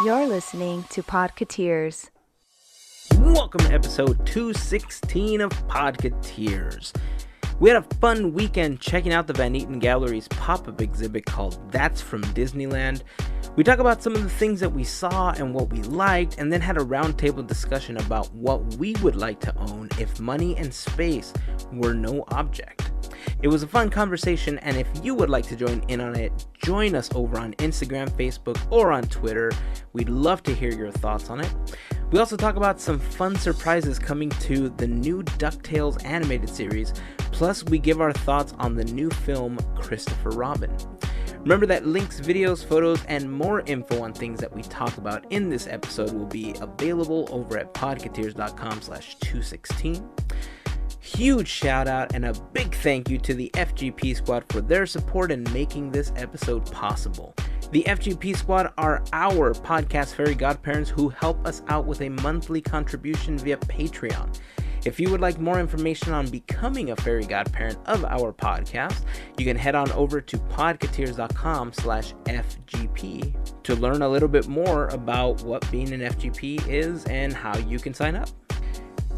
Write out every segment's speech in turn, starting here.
You're listening to Podketeers. Welcome to episode 216 of Podketeers. We had a fun weekend checking out the Eaton Gallery's pop-up exhibit called That's from Disneyland. We talk about some of the things that we saw and what we liked, and then had a roundtable discussion about what we would like to own if money and space were no object. It was a fun conversation, and if you would like to join in on it, join us over on Instagram, Facebook, or on Twitter. We'd love to hear your thoughts on it. We also talk about some fun surprises coming to the new DuckTales animated series, plus we give our thoughts on the new film Christopher Robin. Remember that links, videos, photos, and more info on things that we talk about in this episode will be available over at podketeers.com/216. Huge shout out and a big thank you to the FGP Squad for their support in making this episode possible. The FGP Squad are our podcast Fairy Godparents who help us out with a monthly contribution via Patreon. If you would like more information on becoming a Fairy Godparent of our podcast, you can head on over to podketeers.com/FGP to learn a little bit more about what being an FGP is and how you can sign up.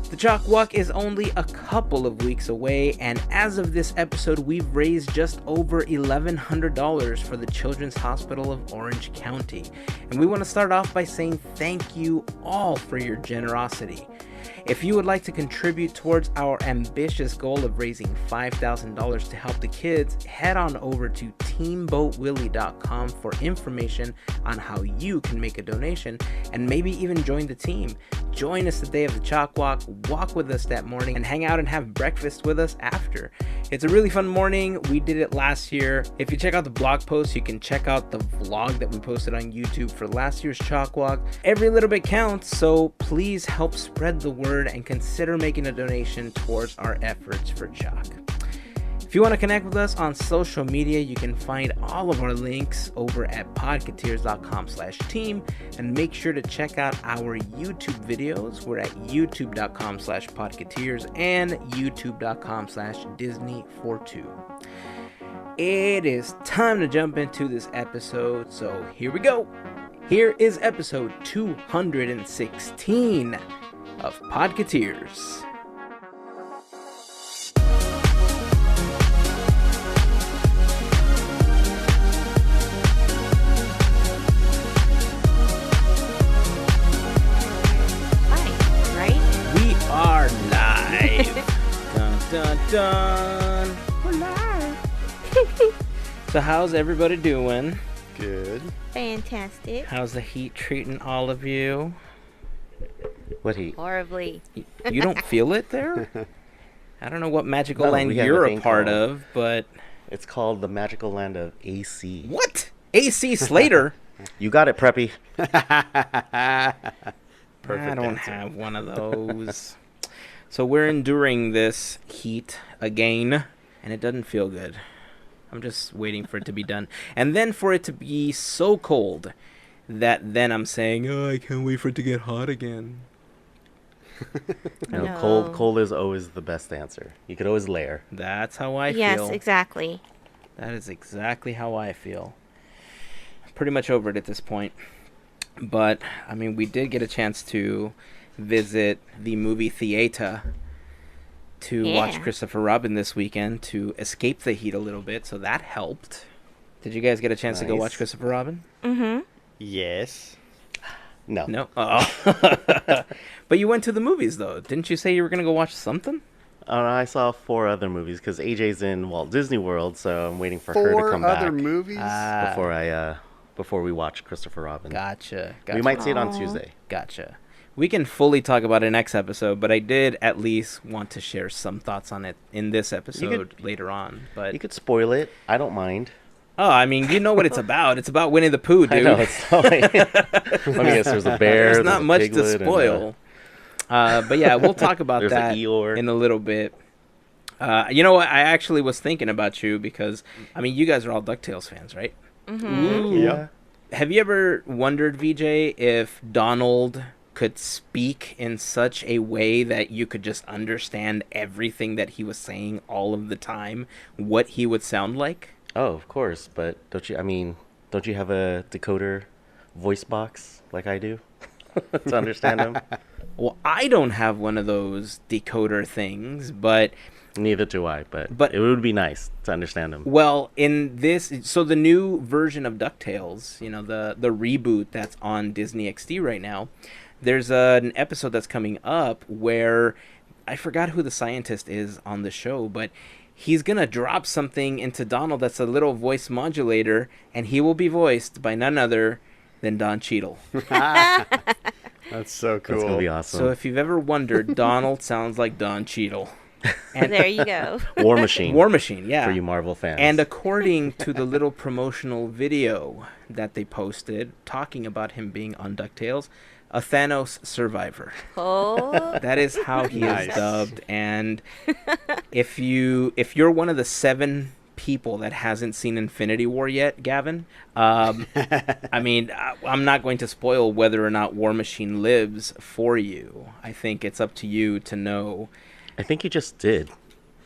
The Chalk Walk is only a couple of weeks away, and as of this episode, we've raised just over $1,100 for the Children's Hospital of Orange County. And we want to start off by saying thank you all for your generosity. If you would like to contribute towards our ambitious goal of raising $5,000 to help the kids, head on over to teamboatwillie.com for information on how you can make a donation and maybe even join the team. Join us the day of the Chalk Walk, walk with us that morning, and hang out and have breakfast with us after. It's a really fun morning. We did it last year. If you check out the blog post, you can check out the vlog that we posted on YouTube for last year's Chalk Walk. Every little bit counts, so please help spread the word and consider making a donation towards our efforts for Chalk. If you want to connect with us on social media, you can find all of our links over at podketeers.com/team, and make sure to check out our YouTube videos. We're at youtube.com/podketeers and youtube.com/Disney42. It is time to jump into this episode, so here we go. Here is episode 216 of Podketeers. Dun, dun, dun. We're live. So how's everybody doing? Good. Fantastic. How's the heat treating all of you? What heat? Horribly. You don't feel it there? I don't know what magical No, land we have you're a a thing part called- of, but... It's called the magical land of AC. What? AC Slater? You got it, Preppy. I Perfect don't answer. have one of those. So we're enduring this heat again, and it doesn't feel good. I'm just waiting for it to be done. And then for it to be so cold that then I'm saying, oh, I can't wait for it to get hot again. No, No. cold is always the best answer. You could always layer. That's how I Yes, feel. exactly. That is exactly how I feel. Pretty much over it at this point. But, I mean, we did get a chance to visit the movie theater to watch Yeah. Christopher Robin this weekend to escape the heat a little bit, so that helped. Did you guys get a chance to go Nice. watch Christopher Robin? Mm-hmm. Yes. No. No? Oh. But you went to the movies, though. Didn't you say you were going to go watch something? I saw 4 other movies because AJ's in Walt Disney World, so I'm waiting for her to come back movies? before we watch Christopher Robin. Gotcha. We might see it on Aw. Tuesday. Gotcha. We can fully talk about it next episode, but I did at least want to share some thoughts on it in this episode later on. But You could spoil it. I don't mind. oh, I mean, you know what it's about. It's about Winnie the Pooh, dude. I know. It's let me guess. There's a bear. There's not a much to piglet, and spoil. But yeah, we'll talk about There's that an Eeyore. in a little bit. You know what? I actually was thinking about you because, I mean, you guys are all DuckTales fans, right? Mm-hmm. Yeah. Have you ever wondered, VJ, if Donald could speak in such a way that you could just understand everything that he was saying all of the time, what he would sound like? Oh, of course. But don't you have a decoder voice box like I do to understand him. Well, I don't have one of those decoder things, but Neither do I, but But- it would be nice to understand him. well, in this, so the new version of DuckTales, the reboot that's on Disney XD right now, there's an episode that's coming up where I forgot who the scientist is on the show, but he's gonna drop something into Donald that's a little voice modulator, and he will be voiced by none other than Don Cheadle. That's so cool. That's gonna be awesome. So if you've ever wondered, Donald sounds like Don Cheadle. And There you go. War Machine. War Machine, yeah. For you Marvel fans. And according to the little promotional video that they posted talking about him being on DuckTales, a Thanos survivor. Oh, That is how he Nice. is dubbed. And if you're one of the 7 people that hasn't seen Infinity War yet, Gavin, I mean, I'm not going to spoil whether or not War Machine lives for you. I think it's up to you to know. I think you just did.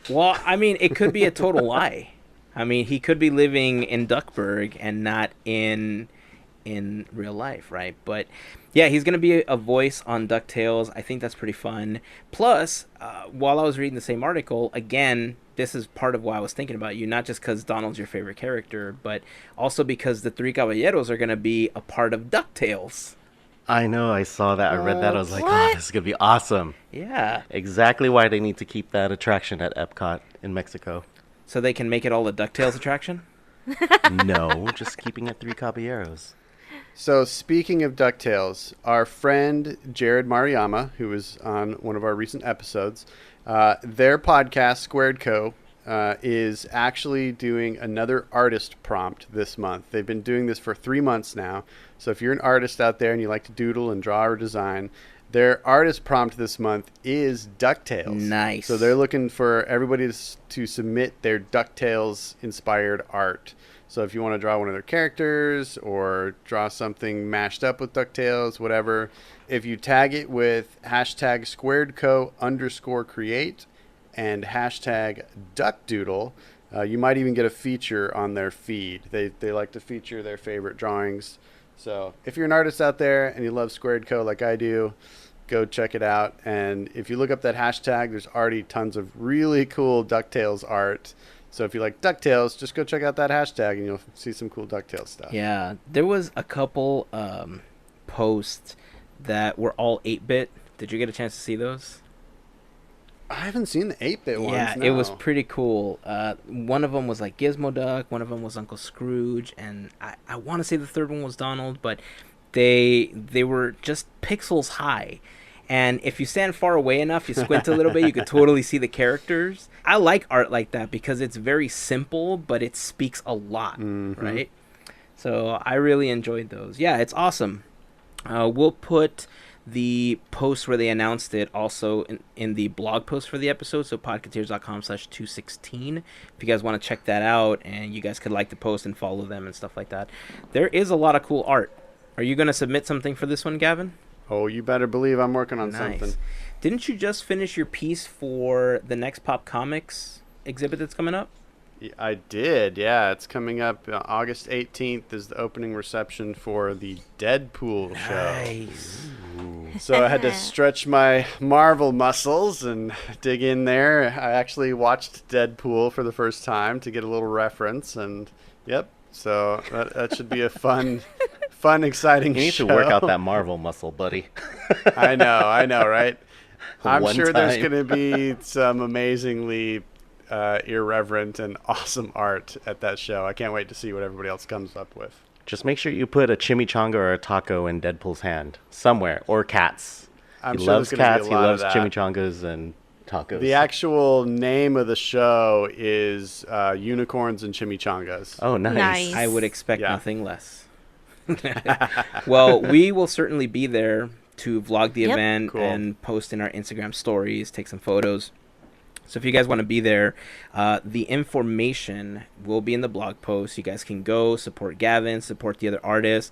Well, I mean, it could be a total lie. I mean, he could be living in Duckburg and not in real life, right? But yeah, he's gonna be a voice on DuckTales. I think that's pretty fun. Plus, while I was reading the same article, again, this is part of why I was thinking about you, not just because Donald's your favorite character, but also because the Three Caballeros are gonna be a part of DuckTales. I know, I saw that. I read that. I was like, What? oh, this is going to be awesome. Yeah, Exactly why they need to keep that attraction at Epcot in Mexico. so they can make it all a DuckTales attraction. No, just keeping it Three Caballeros. So speaking of DuckTales, our friend Jared Mariyama, who was on one of our recent episodes, their podcast, Squared Co., is actually doing another artist prompt this month. They've been doing this for 3 months now. So if you're an artist out there and you like to doodle and draw or design, their artist prompt this month is DuckTales. Nice. So they're looking for everybody to submit their DuckTales inspired art. So if you want to draw one of their characters or draw something mashed up with DuckTales, whatever, if you tag it with hashtag squaredco_create and hashtag duckdoodle, you might even get a feature on their feed. They like to feature their favorite drawings. So if you're an artist out there and you love Squared Co like I do, go check it out. And if you look up that hashtag, there's already tons of really cool DuckTales art. So if you like DuckTales, just go check out that hashtag and you'll see some cool DuckTales stuff. Yeah, there was a couple posts that were all 8-bit. Did you get a chance to see those? I haven't seen the 8-bit ones. Yeah, no. it was pretty cool. One of them was like Gizmo Duck, one of them was Uncle Scrooge, and I want to say the third one was Donald, but they were just pixels high. And if you stand far away enough, you squint a little bit, you could totally see the characters. I like art like that because it's very simple, but it speaks a lot, right? So I really enjoyed those. Yeah, it's awesome. We'll put the post where they announced it also in the blog post for the episode, so podketeers.com/216 if you guys want to check that out, and you guys could like the post and follow them and stuff like that. There is a lot of cool art. Are you going to submit something for this one, Gavin? Oh, you better believe I'm working on Nice. something. Didn't you just finish your piece for the next Pop Comics exhibit that's coming up? I did, yeah. It's coming up August 18th is the opening reception for the Deadpool show. Nice. So I had to stretch my Marvel muscles and dig in there. I actually watched Deadpool for the first time to get a little reference, and yep. So that should be a fun, exciting You need show. to work out that Marvel muscle, buddy. I know, right? I'm One sure there's time. going to be some amazingly irreverent and awesome art at that show. I can't wait to see what everybody else comes up with. Just make sure you put a chimichanga or a taco in Deadpool's hand somewhere, or cats. I'm He sure loves there's gonna be a cats. He lot of loves that. chimichangas and tacos. The actual name of the show is Unicorns and Chimichangas. Oh, nice. Nice. I would expect Yeah. nothing less. Well, we will certainly be there to vlog the Yep. event Cool. and post in our Instagram stories, take some photos. So if you guys want to be there, the information will be in the blog post. You guys can go support Gavin, support the other artists.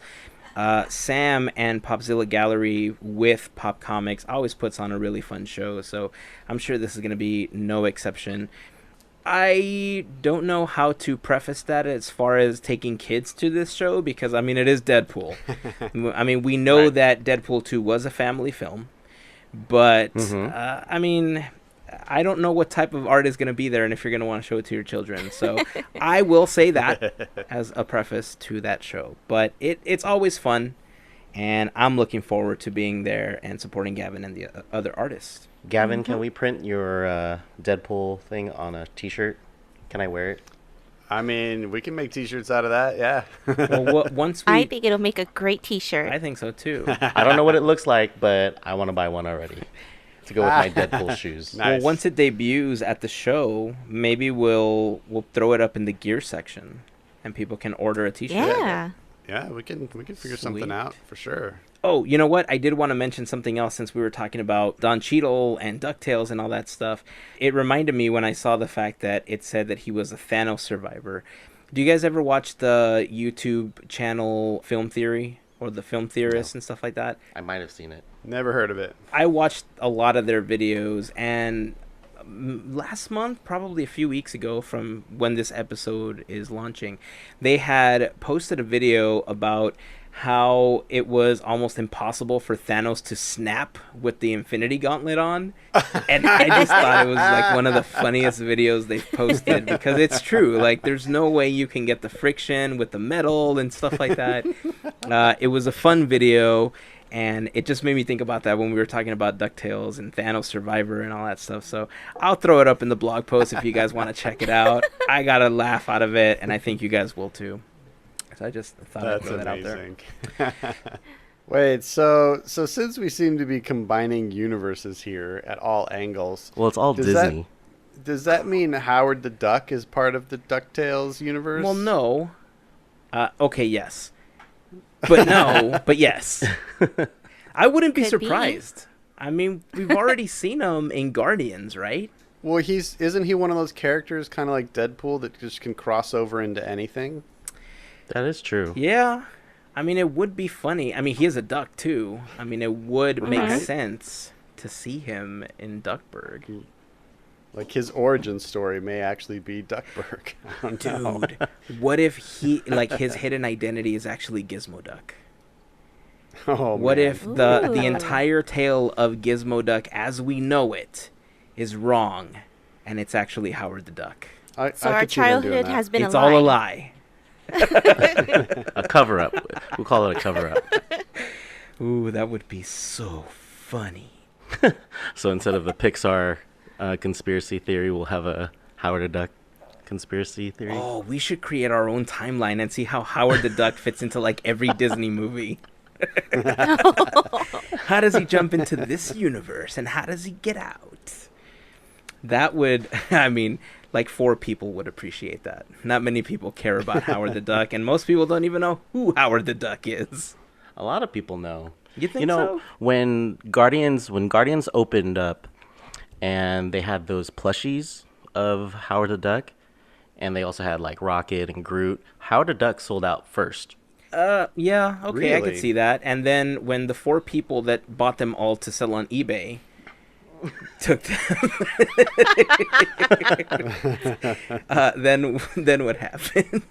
Sam and Popzilla Gallery with Pop Comics always puts on a really fun show, so I'm sure this is going to be no exception. I don't know how to preface that as far as taking kids to this show because, I mean, it is Deadpool. I mean, we know Right. that Deadpool 2 was a family film, but, I mean, I don't know what type of art is going to be there and if you're going to want to show it to your children. So I will say that as a preface to that show. But it's always fun, and I'm looking forward to being there and supporting Gavin and the other artists. Gavin, can we print your Deadpool thing on a T-shirt? Can I wear it? I mean, we can make T-shirts out of that. Yeah. Well, once we... I think it'll make a great T-shirt. I think so, too. I don't know what it looks like, but I want to buy one already to go with my Deadpool shoes. Nice. Well, once it debuts at the show, maybe we'll throw it up in the gear section, and people can order a T-shirt. Yeah. Yeah, we can figure something Sweet. out for sure. Oh, you know what? I did want to mention something else since we were talking about Don Cheadle and DuckTales and all that stuff. It reminded me when I saw the fact that it said that he was a Thanos survivor. Do you guys ever watch the YouTube channel Film Theory or the Film Theorists and stuff like that? I might have seen it. Never heard of it. I watched a lot of their videos, and last month, probably a few weeks ago from when this episode is launching, they had posted a video about how it was almost impossible for Thanos to snap with the Infinity Gauntlet on. And I just thought it was like one of the funniest videos they've posted because it's true. Like, there's no way you can get the friction with the metal and stuff like that. It was a fun video. And it just made me think about that when we were talking about DuckTales and Thanos Survivor and all that stuff. So I'll throw it up in the blog post if you guys want to check it out. I got a laugh out of it, and I think you guys will too. So I just thought I'd That's throw that out there. amazing. Wait, so since we seem to be combining universes here at all angles, Well, it's all Does Disney. does that mean Howard the Duck is part of the DuckTales universe? Well, no. Okay, yes. But no, but yes. I wouldn't be Could be. surprised. I mean, we've already seen him in Guardians, right? Well, isn't he one of those characters kind of like Deadpool that just can cross over into anything? That is true. Yeah. I mean, it would be funny. I mean, he is a duck, too. I mean, it would make sense to see him in Duckburg. Like his origin story may actually be Duckburg. I don't know. Dude, what if his hidden identity is actually Gizmo Duck? Oh, What man. if the Ooh. entire tale of Gizmo Duck as we know it is wrong, and it's actually Howard the Duck? I So our could see them doing childhood that. has been It's a all a lie. lie. A cover-up. We'll call it a cover-up. Ooh, that would be so funny. So instead of a Pixar conspiracy theory, we'll have a Howard the Duck conspiracy theory. Oh, we should create our own timeline and see how Howard the Duck fits into like every Disney movie. How does he jump into this universe and how does he get out? That would, I mean, like 4 people would appreciate that. Not many people care about Howard the Duck, and most people don't even know who Howard the Duck is. A lot of people know. You think You know, so? when Guardians opened up and they had those plushies of Howard the Duck, and they also had like Rocket and Groot, Howard the Duck sold out first. Yeah, okay, I could Really? see that. And then when the 4 people that bought them all to sell on eBay took them, then what happened?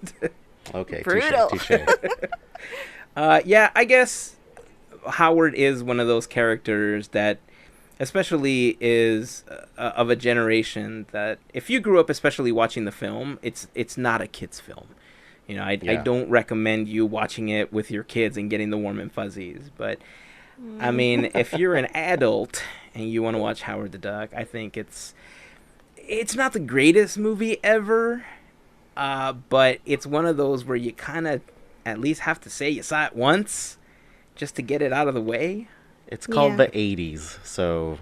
Okay, Brutal. touche. Yeah, I guess Howard is one of those characters that especially is of a generation that if you grew up especially watching the film, it's not a kid's film. You know, I Yeah. don't recommend you watching it with your kids and getting the warm and fuzzies. But, I mean, if you're an adult and you want to watch Howard the Duck, I think it's not the greatest movie ever, but it's one of those where you kind of at least have to say you saw it once just to get it out of the way. It's called Yeah. the 80s, so...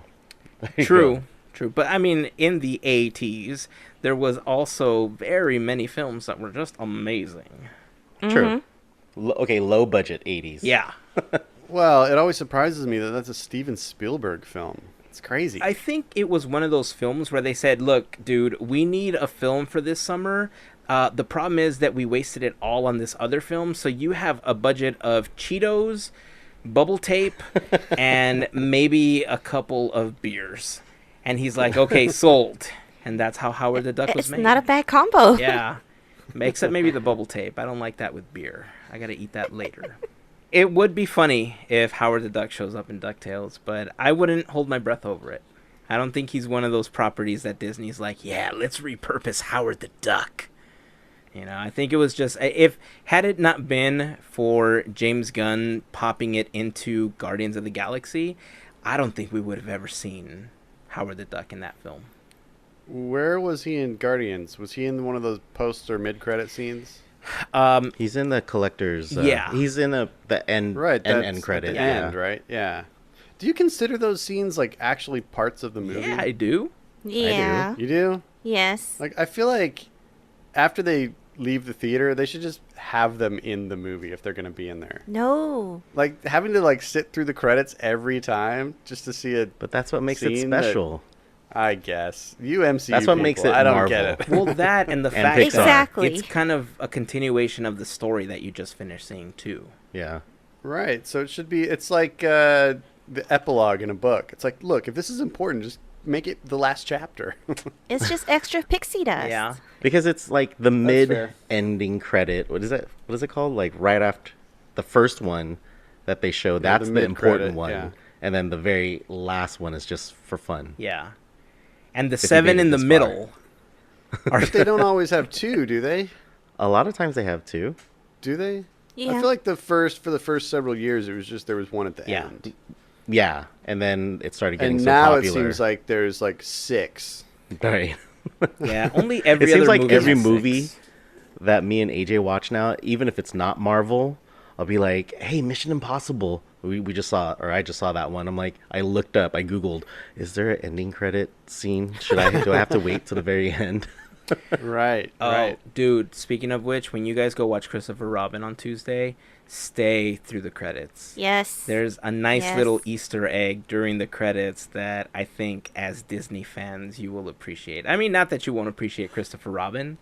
there you True, go. true. But, I mean, in the 80s, there was also very many films that were just amazing. True. Okay, low budget 80s. Yeah. Well, it always surprises me that that's a Steven Spielberg film. It's crazy. I think it was one of those films where they said, look, dude, we need a film for this summer. The problem is that we wasted it all on this other film. So you have a budget of Cheetos, bubble tape, and maybe a couple of beers. And he's like, okay, sold. and that's how Howard the Duck was It's made. not a bad combo. Yeah, except maybe the bubble tape. I don't like that with beer. I gotta eat that later. It would be funny if Howard the Duck shows up in DuckTales, but I wouldn't hold my breath over it. I don't think he's one of those properties that Disney's like, yeah, let's repurpose Howard the Duck. You know, I think it was just, had it not been for James Gunn popping it into Guardians of the Galaxy, I don't think we would have ever seen Howard the Duck in that film. Where was he in Guardians? Was he in one of those post or mid-credit scenes? He's in the collector's. Yeah. He's in the end. Right, end credit. At the end, right? Yeah. Do you consider those scenes like actually parts of the movie? Yeah, I do. Yeah. You do? Yes. Like, I feel like after they leave the theater, they should just have them in the movie if they're going to be in there. No. Like, having to, like, sit through the credits every time just to see it. But that's what makes it Scene special. I guess. UMCU That's what people, makes it I don't Marvel. get it. Well, that and the And fact Pixar. Exactly. that it's kind of a continuation of the story that you just finished seeing, too. Yeah. Right. So it should be, it's like the epilogue in a book. It's like, look, if this is important, just make it the last chapter. It's just extra pixie dust. Yeah. Because it's like the fair. mid-ending credit. What is it? What is it called? Like right after the first one that they show. That's the mid-credit, important one. yeah. And then the very last one is just for fun. Yeah. And the you 7 made it in the this middle. But they don't always have two, do they? A lot of times they have two. Do they? Yeah. I feel like for the first several years, it was just there was one at the Yeah. end. Yeah. And then it started getting And so now popular. it seems like there's like 6. Right. Yeah, only every It seems other like movie every has movie 6. that me and AJ watch now, even if it's not Marvel, I'll be like, hey, Mission Impossible. We just saw, or I just saw that one. I'm like, I looked up, I Googled, is there an ending credit scene? Do I have to wait to the very end? Right. Oh, Right. dude, speaking of which, when you guys go watch Christopher Robin on Tuesday, stay through the credits. Yes. There's a nice Yes. little Easter egg during the credits that I think as Disney fans you will appreciate. I mean, not that you won't appreciate Christopher Robin,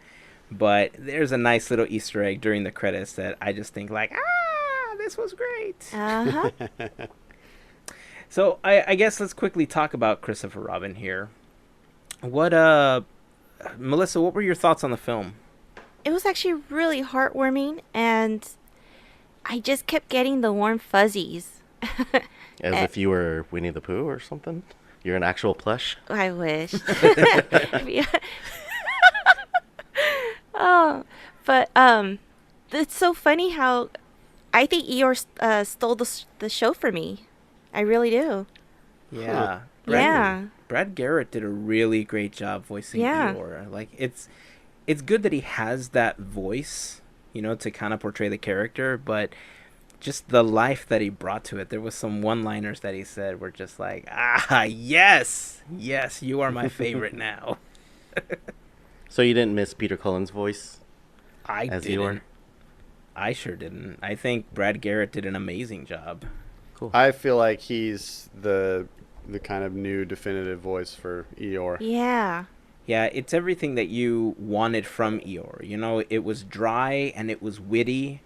but there's a nice little Easter egg during the credits that I just think like, this was great. Uh-huh. So I guess let's quickly talk about Christopher Robin here. What Melissa, what were your thoughts on the film? It was actually really heartwarming, and I just kept getting the warm fuzzies. As if you were Winnie the Pooh or something? You're an actual plush? I wish. Yeah. Oh, but it's so funny how I think Eeyore stole the show for me. I really do. Yeah. Yeah. Brad Garrett did a really great job voicing Yeah. Eeyore. Like it's good that he has that voice, you know, to kind of portray the character, but just the life that he brought to it. There was some one-liners that he said were just like, yes, you are my favorite now. So you didn't miss Peter Cullen's voice? I As didn't. Eeyore? I sure didn't. I think Brad Garrett did an amazing job. Cool. I feel like he's the kind of new definitive voice for Eeyore. Yeah. Yeah, it's everything that you wanted from Eeyore. You know, it was dry and it was witty,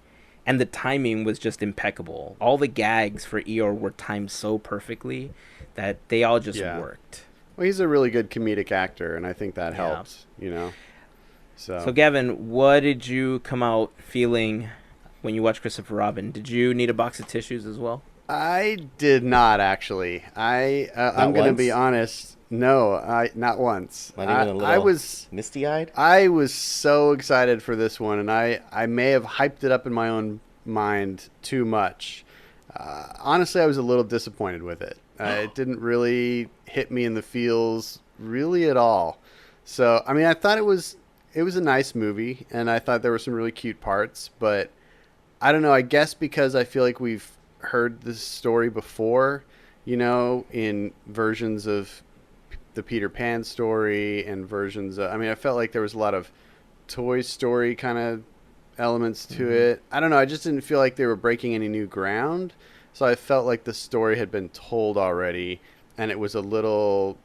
and the timing was just impeccable. All the gags for Eeyore were timed so perfectly that they all just worked. Well, he's a really good comedic actor, and I think that Yeah. helps, you know. So, Gavin, what did you come out feeling when you watched Christopher Robin? Did you need a box of tissues as well? I did not actually. I'm going to be honest. No, not once. Not even a little I was misty-eyed? I was so excited for this one, and I may have hyped it up in my own mind too much. Honestly, I was a little disappointed with it. It didn't really hit me in the feels really at all. So, I mean, I thought it was a nice movie, and I thought there were some really cute parts, but I don't know, I guess because I feel like we've heard this story before, you know, in versions of the Peter Pan story and versions of, I mean, I felt like there was a lot of Toy Story kind of elements to it. I don't know, I just didn't feel like they were breaking any new ground, so I felt like the story had been told already, and it was a little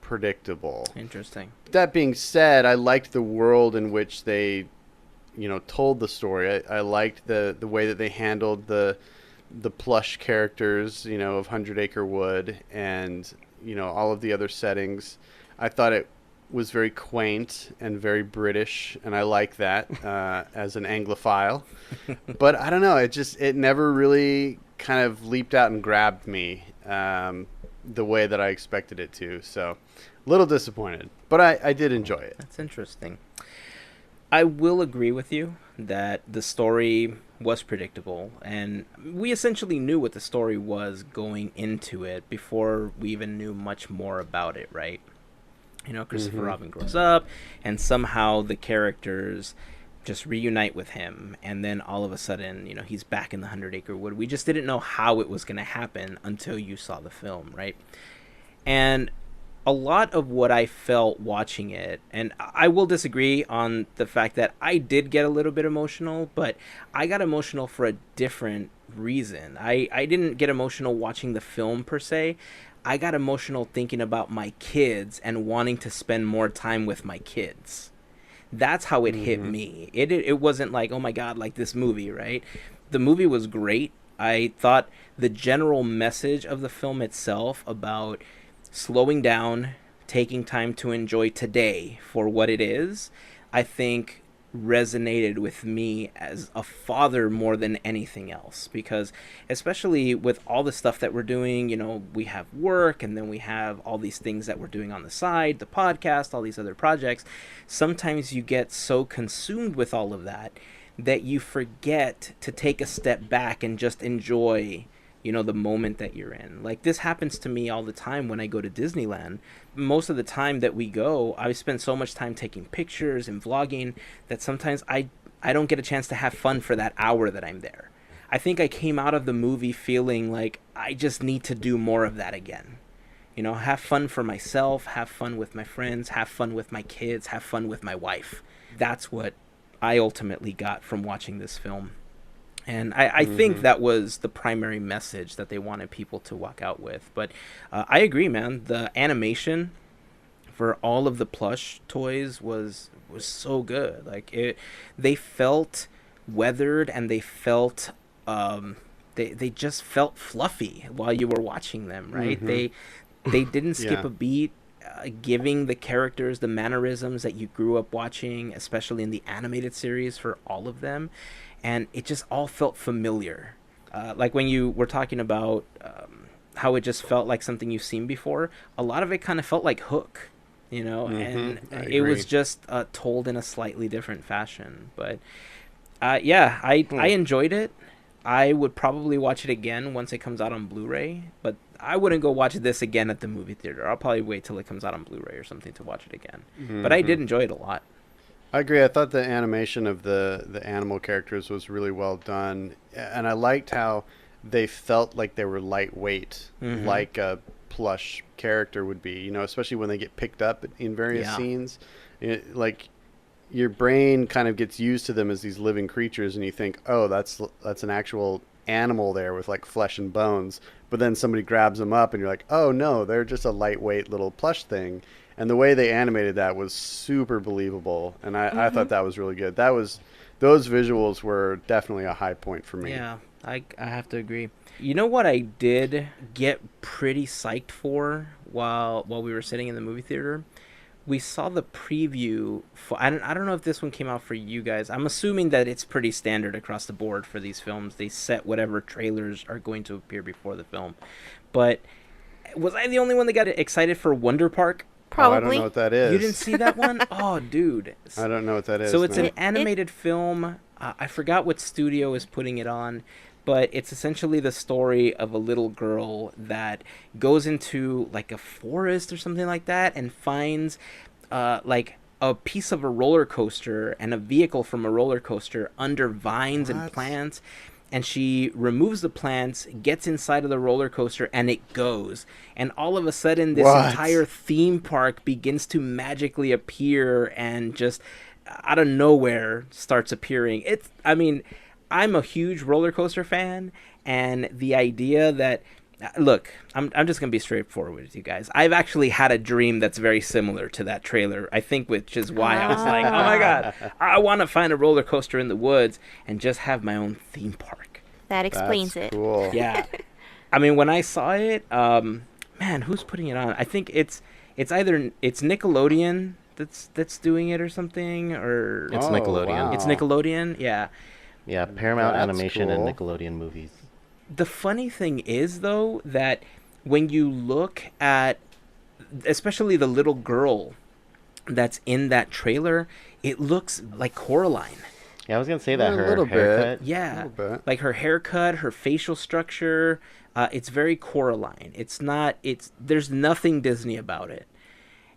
predictable. Interesting. That being said, I liked the world in which they, you know, told the story. I liked the way that they handled the plush characters, you know, of 100 Acre Wood and, you know, all of the other settings. I thought it was very quaint and very British, and I like that as an Anglophile. But I don't know, it never really kind of leaped out and grabbed me the way that I expected it to. So a little disappointed, but I did enjoy it. That's interesting. I will agree with you that the story was predictable, and we essentially knew what the story was going into it before we even knew much more about it, right? You know, Christopher Robin grows up, and somehow the characters just reunite with him, and then all of a sudden, you know, he's back in the 100-Acre Wood. We just didn't know how it was going to happen until you saw the film, right? And a lot of what I felt watching it, and I will disagree on the fact that I did get a little bit emotional, but I got emotional for a different reason. I didn't get emotional watching the film per se. I got emotional thinking about my kids and wanting to spend more time with my kids. That's how it hit me. It wasn't like, oh my God, like this movie, right? The movie was great. I thought the general message of the film itself about slowing down, taking time to enjoy today for what it is, I think resonated with me as a father more than anything else. Because especially with all the stuff that we're doing, you know, we have work, and then we have all these things that we're doing on the side, the podcast, all these other projects. Sometimes you get so consumed with all of that that you forget to take a step back and just enjoy, you know, the moment that you're in. Like, this happens to me all the time when I go to Disneyland. Most of the time that we go, I spend so much time taking pictures and vlogging that sometimes I don't get a chance to have fun for that hour that I'm there. I think I came out of the movie feeling like I just need to do more of that again. You know, have fun for myself, have fun with my friends, have fun with my kids, have fun with my wife. That's what I ultimately got from watching this film. And I think that was the primary message that they wanted people to walk out with. But I agree, man. The animation for all of the plush toys was so good. Like, they felt weathered, and they felt they just felt fluffy while you were watching them, right? They didn't skip a beat. Giving the characters the mannerisms that you grew up watching, especially in the animated series for all of them. And it just all felt familiar. Like when you were talking about how it just felt like something you've seen before, a lot of it kind of felt like Hook, you know, and it was just told in a slightly different fashion. But yeah, I enjoyed it. I would probably watch it again once it comes out on Blu-ray, but I wouldn't go watch this again at the movie theater. I'll probably wait till it comes out on Blu-ray or something to watch it again. But I did enjoy it a lot. I agree. I thought the animation of the animal characters was really well done, and I liked how they felt like they were lightweight, like a plush character would be. You know, especially when they get picked up in various scenes. Like, your brain kind of gets used to them as these living creatures, and you think, oh, that's an actual animal there with like flesh and bones. But then somebody grabs them up, and you're like, oh no, they're just a lightweight little plush thing. And the way they animated that was super believable, and I thought that was really good. Those visuals were definitely a high point for me. Yeah, I have to agree. You know what I did get pretty psyched for while we were sitting in the movie theater? We saw the preview for, I don't know if this one came out for you guys. I'm assuming that it's pretty standard across the board for these films. They set whatever trailers are going to appear before the film. But was I the only one that got excited for Wonder Park? Probably. Oh, I don't know what that is. You didn't see that one? Oh, dude. I don't know what that is. So it's no. an animated film. I forgot what studio is putting it on, but it's essentially the story of a little girl that goes into like a forest or something like that and finds like a piece of a roller coaster and a vehicle from a roller coaster under vines and plants. And she removes the plants, gets inside of the roller coaster, and it goes. And all of a sudden, this entire theme park begins to magically appear and just out of nowhere starts appearing. I'm a huge roller coaster fan, and the idea that, look, I'm just going to be straightforward with you guys. I've actually had a dream that's very similar to that trailer, I think, which is why I was like, oh my God, I want to find a roller coaster in the woods and just have my own theme park. That explains it. Cool. Yeah. I mean, when I saw it, man, who's putting it on? I think it's Nickelodeon that's doing it or something, or It's Nickelodeon. Wow. it's Nickelodeon. Yeah. Yeah, Paramount That's Animation cool. and Nickelodeon movies. The funny thing is, though, that when you look at, especially the little girl that's in that trailer, it looks like Coraline. Yeah, I was gonna say that A her little bit. haircut. Yeah, A little bit. like her haircut, her facial structure. It's very Coraline. It's not. There's nothing Disney about it,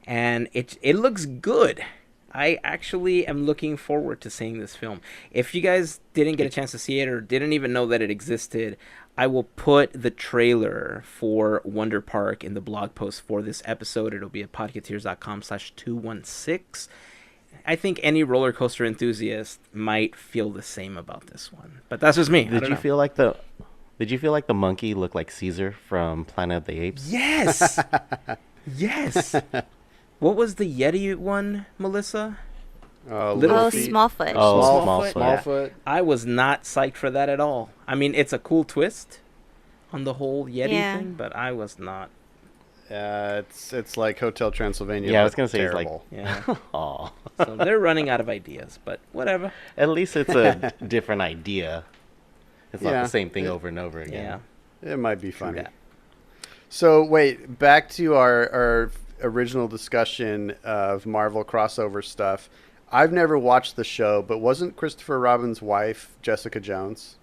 and it looks good. I actually am looking forward to seeing this film. If you guys didn't get a chance to see it or didn't even know that it existed, I will put the trailer for Wonder Park in the blog post for this episode. It'll be at podketeers.com/216. I think any roller coaster enthusiast might feel the same about this one, but that's just me. I Did don't you know. feel like the monkey looked like Caesar from Planet of the Apes? Yes. Yes. What was the Yeti one, Melissa? Little Oh, feet. Smallfoot. Oh, Smallfoot. Smallfoot. I was not psyched for that at all. I mean, it's a cool twist on the whole Yeti Yeah. thing, but I was not. It's like Hotel Transylvania. Yeah, I but was gonna say terrible. Yeah. it's like, aw. So they're running out of ideas, but whatever. At least it's a different idea. It's not Yeah. the same thing over and over again. Yeah. It might be funny. that. So wait, back to our original discussion of Marvel crossover stuff. I've never watched the show, but wasn't Christopher Robin's wife Jessica Jones?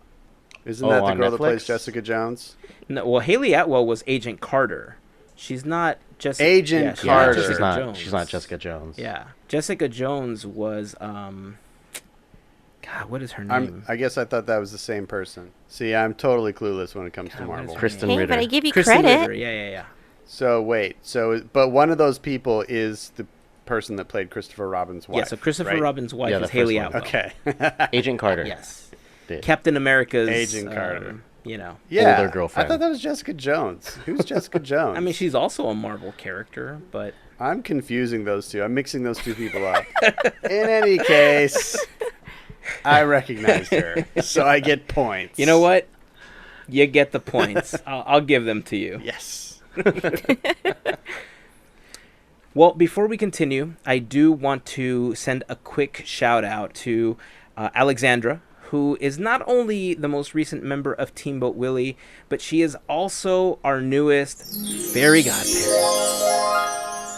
Isn't Oh, that the on girl that plays Netflix? Jessica Jones? No, well, Haley Atwell was Agent Carter. She's not Jessica. Agent yeah, she's Yeah, not Carter. Jessica she's not. Jones. She's not Jessica Jones. Yeah, Jessica Jones was. God, what is her name? I guess I thought that was the same person. See, I'm totally clueless when it comes to God, what is Marvel. her Kristen Hey, Ritter. but I give you Kristen credit. Ritter. Yeah. So wait, but one of those people is the person that played Christopher Robin's wife. Yeah, so Christopher right? Robin's wife Yeah, is the Haley first one. Atwell. Okay. Agent Carter. Yes. Did. Captain America's Agent Carter. You know. Yeah, Older girlfriend. I thought that was Jessica Jones. Who's Jessica Jones? I mean, she's also a Marvel character, but I'm confusing those two. I'm mixing those two people up. In any case, I recognized her, so I get points. you know what? You get the points. I'll give them to you. Yes. Well, before we continue, I do want to send a quick shout out to Alexandra, who is not only the most recent member of Teamboat Willie, but she is also our newest Fairy Godparent.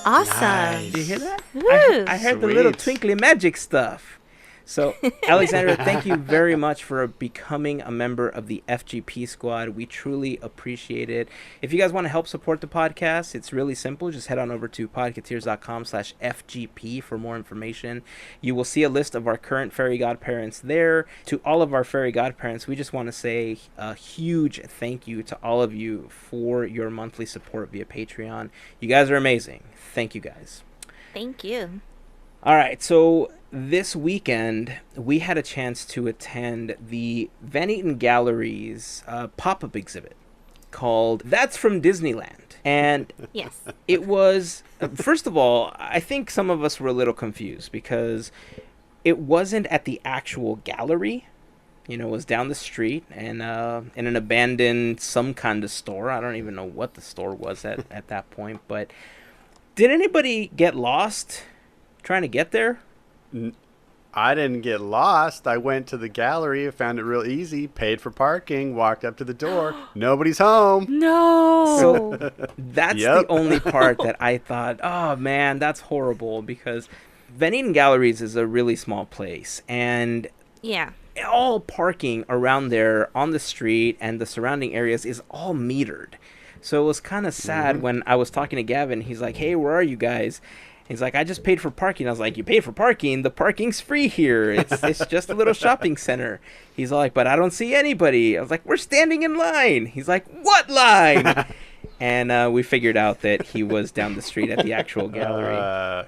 Awesome. Did you hear that? Woo. I heard the little Sweet. twinkly magic stuff. So, Alexandra, thank you very much for becoming a member of the FGP Squad. We truly appreciate it. If you guys want to help support the podcast, it's really simple. Just head on over to podketeers.com/FGP for more information. You will see a list of our current Fairy Godparents there. To all of our Fairy Godparents, we just want to say a huge thank you to all of you for your monthly support via Patreon. You guys are amazing. Thank you, guys. Thank you. All right, so this weekend we had a chance to attend the Van Eaton Gallery's pop-up exhibit called That's from Disneyland. And Yes. it was, first of all, I think some of us were a little confused because it wasn't at the actual gallery. You know, it was down the street and in an abandoned some kind of store. I don't even know what the store was at that point. But did anybody get lost trying to get there? I didn't get lost. I went to the gallery, found it real easy, paid for parking, walked up to the door. Nobody's home. No. So that's Yep. the only part that I thought, oh man, that's horrible, because Van Eaton Galleries is a really small place, and Yeah. all parking around there on the street and the surrounding areas is all metered. So it was kind of sad when I was talking to Gavin. He's like, hey, where are you guys? He's like, I just paid for parking. I was like, you paid for parking? The parking's free here. It's just a little shopping center. He's like, but I don't see anybody. I was like, we're standing in line. He's like, what line? And we figured out that he was down the street at the actual gallery. Yeah,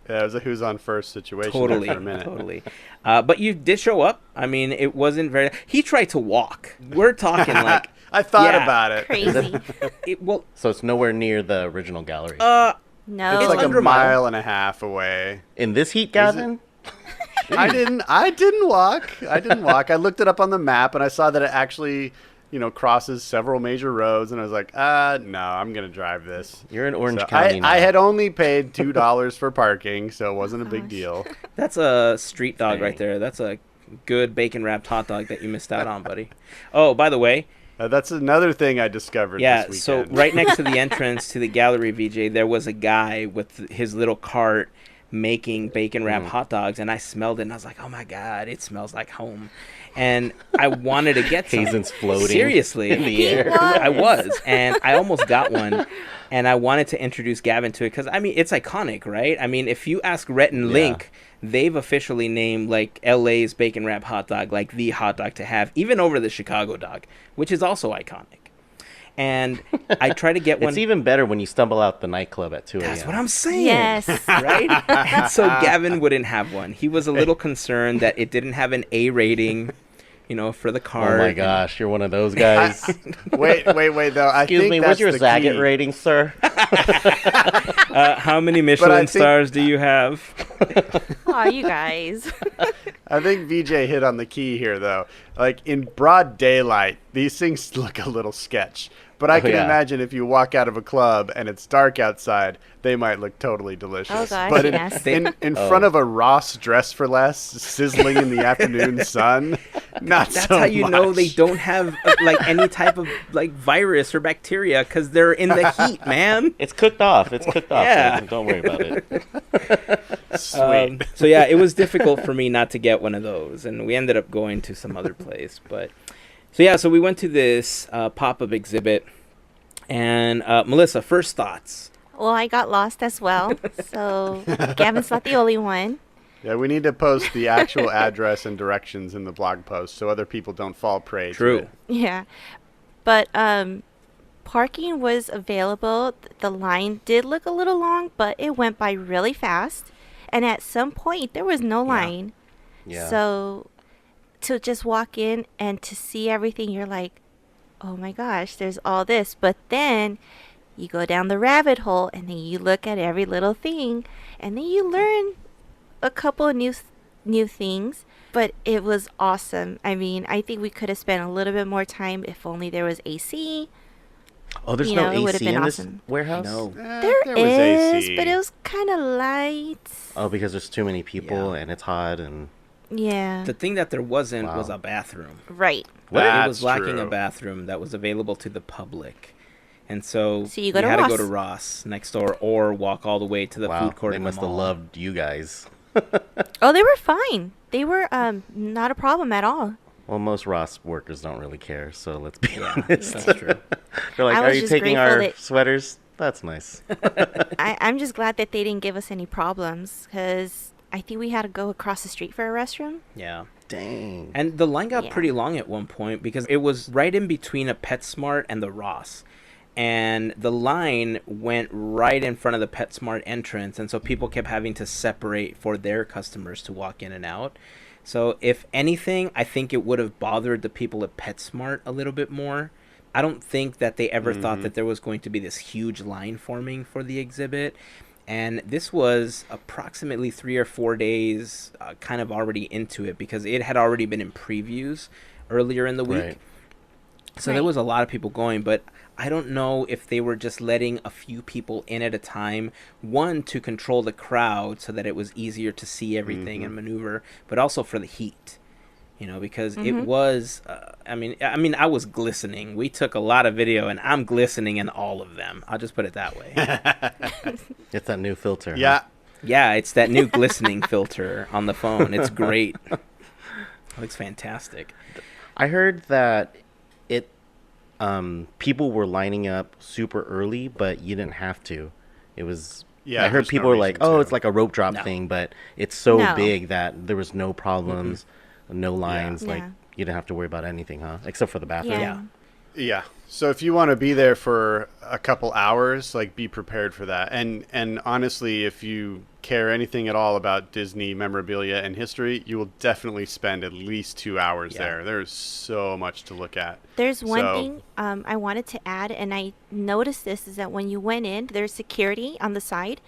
it was a who's on first situation Totally, there for a minute. totally. But you did show up. I mean, it wasn't very... He tried to walk. We're talking like... I thought Yeah. about it. Crazy. Well, So it's nowhere near the original gallery. No. It's like under a a mile. mile and a half away. In this heat, Gavin? I didn't walk. I didn't walk. I looked it up on the map and I saw that it actually crosses several major roads, and I was like, no, I'm gonna drive this. You're in Orange So County now. I had only paid $2 for parking, so it wasn't a big deal. That's a street dog Dang. right there. That's a good bacon wrapped hot dog that you missed out on, buddy. Oh, by the way, That's another thing I discovered yeah, this so weekend. right next to the entrance to the gallery, VJ, there was a guy with his little cart making bacon wrapped hot dogs, and I smelled it, and I was like, oh my God, it smells like home. And I wanted to get some. Hazen's floating Seriously. in the air. I was, and I almost got one, and I wanted to introduce Gavin to it because, I mean, it's iconic, right? I mean, if you ask Rhett and Link, they've officially named, like, LA's bacon wrap hot dog, like, the hot dog to have, even over the Chicago dog, which is also iconic. And I try to get one. It's even better when you stumble out the nightclub at 2 a.m. That's what I'm saying. Yes. Right? And so Gavin wouldn't have one. He was a little concerned that it didn't have an A rating, for the Oh card. my gosh, you're one of those guys. Wait, though. Excuse me, what's your Zagat rating, sir? How many Michelin think- stars do you have? Aw, you guys. I think VJ hit on the key here, though. Like, in broad daylight, these things look a little sketch. But I can imagine if you walk out of a club and it's dark outside, they might look totally delicious. Oh, gosh, but yes. in front of a Ross Dress for Less sizzling in the afternoon sun, not That's so how you know much. they don't have like any type of like virus or bacteria because they're in the heat, man. It's cooked off. Yeah. So don't worry about it. Sweet. So yeah, it was difficult for me not to get one of those, and we ended up going to some other place. But so we went to this pop-up exhibit, and Melissa, first thoughts. Well, I got lost as well. So Gavin's not the only one. Yeah, we need to post the actual address and directions in the blog post so other people don't fall prey to True. it. Yeah. But parking was available. The line did look a little long, but it went by really fast. And at some point, there was no line. Yeah. So to just walk in and to see everything, you're like, oh my gosh, there's all this. But then you go down the rabbit hole and then you look at every little thing and then you learn a couple of new things. But it was awesome. I mean, I think we could have spent a little bit more time if only there was AC. Oh, there's You no know, it would have AC been in awesome. this warehouse? No. There was is, AC. but it was kind of light. Oh, because there's too many people Yeah. and it's hot and... Yeah. The thing that there wasn't was Wow. a bathroom. Right. It was That's lacking a true. bathroom that was available to the public. And so, So you go to had to go Ross. to Ross next door or walk all the way to the Wow, food court they in the must have mall. loved you guys. Oh, they were fine. They were not a problem at all. Well, most Ross workers don't really care, so let's be Yeah, honest. that's true. They're like, I are was you just taking grateful our that- sweaters? That's nice. I'm just glad that they didn't give us any problems because I think we had to go across the street for a restroom. Yeah. Dang. And the line got Yeah. pretty long at one point because it was right in between a PetSmart and the Ross. And the line went right in front of the PetSmart entrance. And so people kept having to separate for their customers to walk in and out. So if anything, I think it would have bothered the people at PetSmart a little bit more. I don't think that they ever thought that there was going to be this huge line forming for the exhibit. And this was approximately 3 or 4 days kind of already into it because it had already been in previews earlier in the week. Right. So there Right. was a lot of people going, but I don't know if they were just letting a few people in at a time, one, to control the crowd so that it was easier to see everything and maneuver, but also for the heat. Because it was, I mean, I was glistening. We took a lot of video, and I'm glistening in all of them. I'll just put it that way. It's that new filter. huh? Yeah. Yeah, it's that new glistening filter on the phone. It's great. It looks fantastic. I heard that people were lining up super early, but you didn't have to. It was... Yeah, I heard there's people no were like, reason oh, to. it's like a rope drop No. thing, but it's so No. big that there was no problems, no lines. Like, Yeah. you didn't have to worry about anything, huh? Except for the bathroom. Yeah. Yeah. So if you want to be there for a couple hours, like be prepared for that. And honestly, if you care anything at all about Disney memorabilia and history, you will definitely spend at least 2 hours Yeah. there. There's so much to look at. There's one So- thing I wanted to add, and I noticed this, is that when you went in, there's security on the side.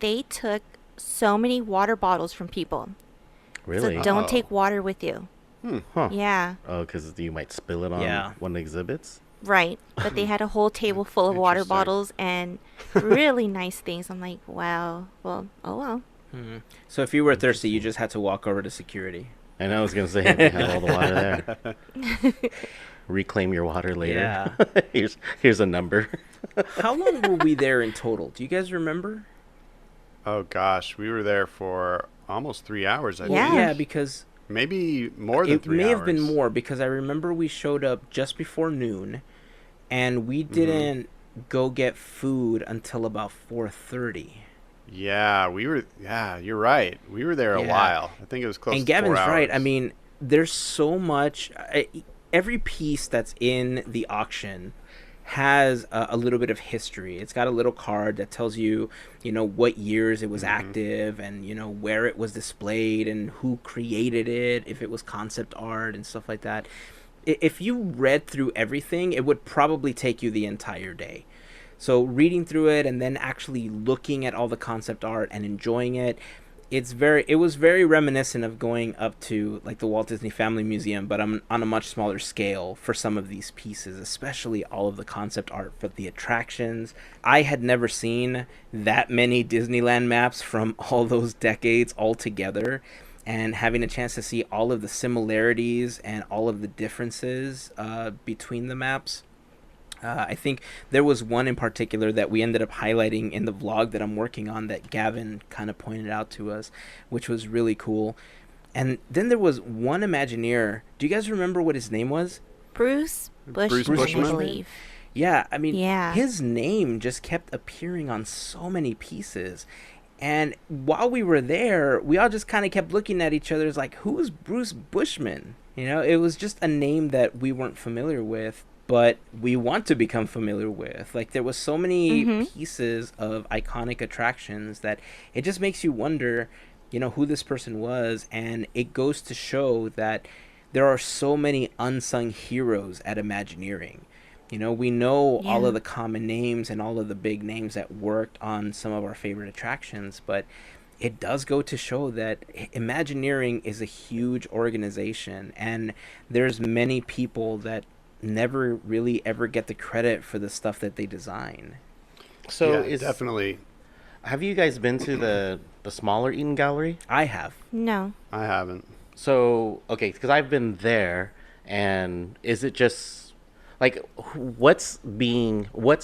They took so many water bottles from people. Really? So don't Uh-oh. take water with you. Huh. Yeah, Oh, because you might spill it on Yeah. one of the exhibits. right. But they had a whole table full of water Interesting. bottles and really nice things. I'm like, wow. Well, oh well. Mhm. So if you were thirsty, you just had to walk over to security. And I was gonna say, they have all the water there. Reclaim your water later. Yeah. here's a number. How long were we there in total? Do you guys remember? Oh gosh, we were there for almost 3 hours. I Yeah. think. Yeah, because Maybe more than it 3 may hours. have been more, because I remember we showed up just before noon, and we didn't go get food until about 4:30. Yeah, we were. Yeah, you're right. We were there a Yeah. while. I think it was close. And to 4 Gavin's right. hours. I mean, there's so much. Every piece that's in the auction has a little bit of history. It's got a little card that tells you, what years it was active, and where it was displayed and who created it, if it was concept art and stuff like that. If you read through everything, it would probably take you the entire day. So reading through it and then actually looking at all the concept art and enjoying it, it was very reminiscent of going up to like the Walt Disney Family Museum, but on a much smaller scale for some of these pieces, especially all of the concept art for the attractions. I had never seen that many Disneyland maps from all those decades all together, and having a chance to see all of the similarities and all of the differences between the maps. I think there was one in particular that we ended up highlighting in the vlog that I'm working on that Gavin kind of pointed out to us, which was really cool. And then there was one Imagineer. Do you guys remember what his name was? Bruce Bruce Bushman, I Bushman? believe. Yeah, I mean, Yeah. his name just kept appearing on so many pieces. And while we were there, we all just kind of kept looking at each other as like, who is Bruce Bushman? It was just a name that we weren't familiar with, but we want to become familiar with. Like, there was so many pieces of iconic attractions that it just makes you wonder, who this person was. And it goes to show that there are so many unsung heroes at Imagineering. We know all of the common names and all of the big names that worked on some of our favorite attractions, but it does go to show that Imagineering is a huge organization, and there's many people that never really ever get the credit for the stuff that they design. So yeah, definitely. have you guys been to the smaller Eaton Gallery? I have. No. I haven't. So, okay, because I've been there, and is it just like what's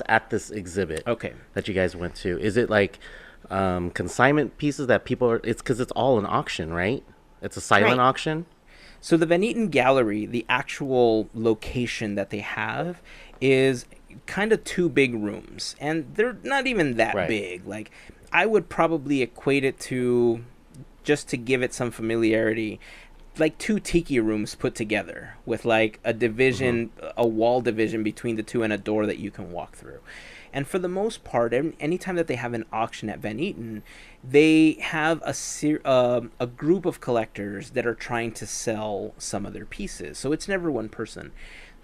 at this exhibit Okay. that you guys went to? Is it like consignment pieces that people are? It's because it's all an auction, right? It's a silent Right. auction. So the Van Eaton Gallery, the actual location that they have, is kind of two big rooms, and they're not even that Right. big. Like, I would probably equate it to, just to give it some familiarity, like two tiki rooms put together with like a division, a wall division between the two, and a door that you can walk through. And for the most part, anytime that they have an auction at Van Eaton, they have a group of collectors that are trying to sell some of their pieces. So it's never one person.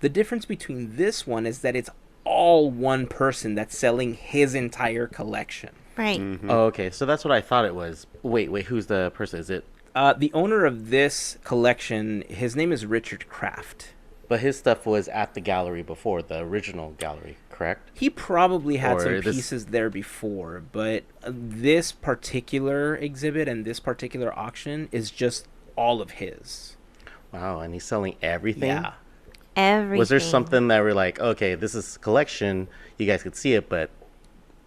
The difference between this one is that it's all one person that's selling his entire collection. Right. Oh, okay. So that's what I thought it was. Wait, who's the person? Is it? The owner of this collection, his name is Richard Kraft. But his stuff was at the gallery before, the original gallery, correct? He probably had Or some this- pieces there before, but this particular exhibit and this particular auction is just all of his. Wow, and he's selling everything? Yeah. Everything. Was there something that we're like, okay, this is collection, you guys could see it, but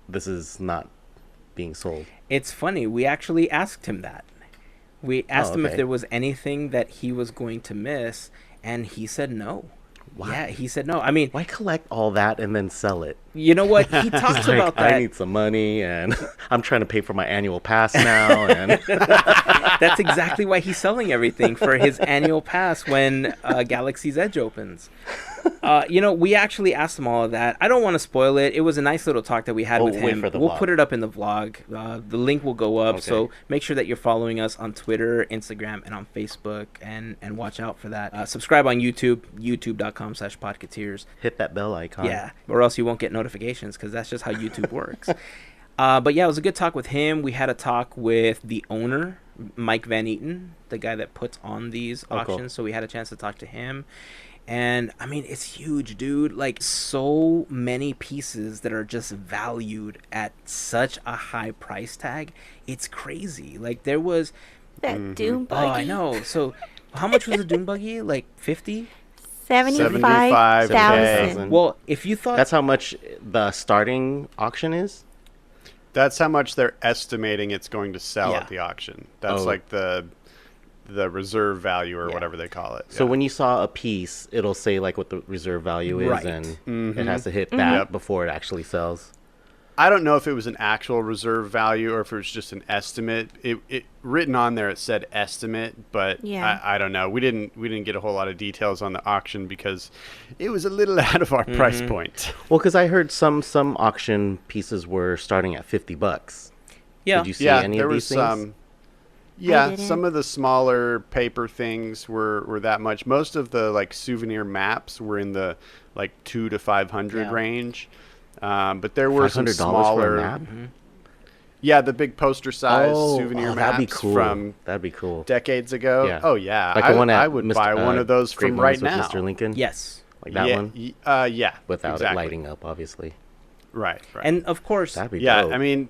this is not being sold? It's funny, we actually asked him that. We asked him if okay. there was anything that he was going to miss, and he said no. Why? Yeah, he said no. I mean, Why collect all that and then sell it? you know what? He talks Like, about that. I need some money, and I'm trying to pay for my annual pass now. And That's exactly why he's selling everything, for his annual pass when Galaxy's Edge opens. We actually asked him all of that. I don't want to spoil it. It was a nice little talk that we had with We'll wait him. for the We'll vlog. put it up in the vlog. The link will go up. Okay. So make sure that you're following us on Twitter, Instagram, and on Facebook, and watch out for that. Subscribe on YouTube, youtube.com/Podketeers. hit that bell icon. Yeah, or else you won't get notifications, because that's just how YouTube works. But yeah, it was a good talk with him. We had a talk with the owner, Mike Van Eaton, the guy that puts on these auctions. Cool. So we had a chance to talk to him. And I mean, it's huge, dude. Like, so many pieces that are just valued at such a high price tag. It's crazy. Like, there was That Doom buggy. Oh, I know. So, how much was a Doom buggy? Like 50? 75,000. Well, if you thought That's how much the starting auction is? That's how much they're estimating it's going to sell Yeah. at the auction. That's Oh. like the reserve value or Yeah. whatever they call it. So Yeah. when you saw a piece, it'll say like what the reserve value is, Right. and Mm-hmm. it has to hit that Yep. before it actually sells. I don't know if it was an actual reserve value or if it was just an estimate. It written on there, it said estimate, but Yeah. I don't know. We didn't get a whole lot of details on the auction because it was a little out of our price point. Well, because I heard some auction pieces were starting at $50. yeah, Did you see Yeah, any there of was these things? some. Yeah, didn't. some of the smaller paper things were that much. Most of the like souvenir maps were in the like 200 to 500 Yeah. range. But there were some $500 smaller. for a map? Yeah, the big poster size Oh, souvenir oh, maps that'd be cool. from That'd be cool. decades ago. Yeah. Oh yeah, Like the one I at would Mr. buy one of those Great from right Moments with now. Mr. Lincoln. yes. Like that yeah, one yeah, without exactly. it lighting up, obviously. Right. And of course, That'd be Yeah, dope. I mean,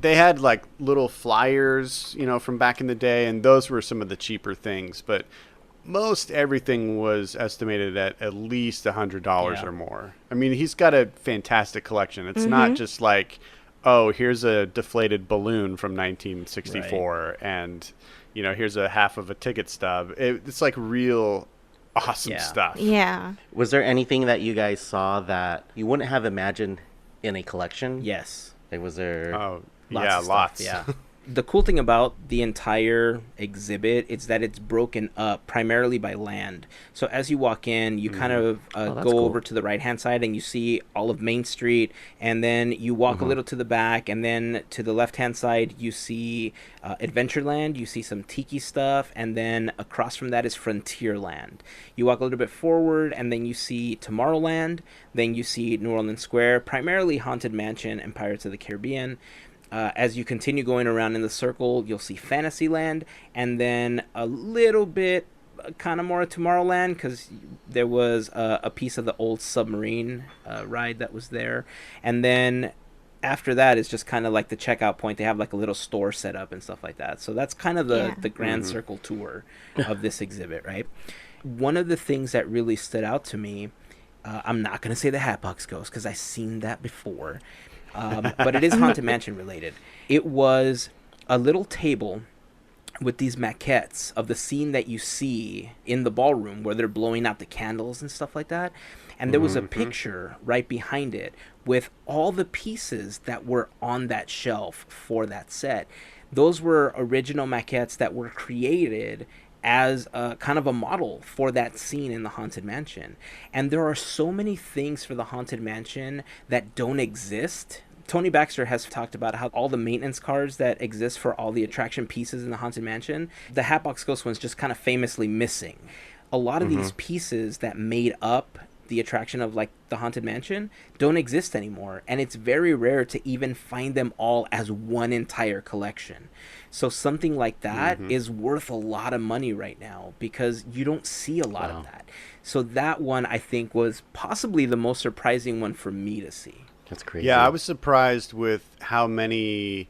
they had like little flyers, from back in the day, and those were some of the cheaper things. But most everything was estimated at least $100 Yeah. or more. I mean, he's got a fantastic collection. It's not just like, oh, here's a deflated balloon from 1964, and here's a half of a ticket stub. It's like real awesome Yeah. stuff. Yeah. Was there anything that you guys saw that you wouldn't have imagined in a collection? yes. Like, was there... Oh, Lots yeah, of stuff, lots. Yeah. The cool thing about the entire exhibit is that it's broken up primarily by land. So as you walk in, you kind of Oh, that's go cool. over to the right-hand side and you see all of Main Street, and then you walk a little to the back, and then to the left-hand side you see Adventureland, you see some tiki stuff, and then across from that is Frontierland. You walk a little bit forward, and then you see Tomorrowland, then you see New Orleans Square, primarily Haunted Mansion and Pirates of the Caribbean. As you continue going around in the circle, you'll see Fantasyland, and then a little bit kind of more Tomorrowland, because there was a piece of the old submarine ride that was there. And then after that is just kind of like the checkout point. They have like a little store set up and stuff like that. So that's kind of Yeah. the grand circle tour of this exhibit, right? One of the things that really stood out to me, I'm not going to say the Hatbox Ghost because I've seen that before. But it is Haunted Mansion related. It was a little table with these maquettes of the scene that you see in the ballroom where they're blowing out the candles and stuff like that. And there was a picture right behind it with all the pieces that were on that shelf for that set. Those were original maquettes that were created as a kind of a model for that scene in the Haunted Mansion. And there are so many things for the Haunted Mansion that don't exist. Tony Baxter has talked about how all the maintenance cards that exist for all the attraction pieces in the Haunted Mansion, the Hatbox Ghost one's just kind of famously missing. A lot of these pieces that made up the attraction of like the Haunted Mansion don't exist anymore, and it's very rare to even find them all as one entire collection. So something like that is worth a lot of money right now because you don't see a lot of that. So that one I think was possibly the most surprising one for me to see. That's crazy. Yeah, I was surprised with how many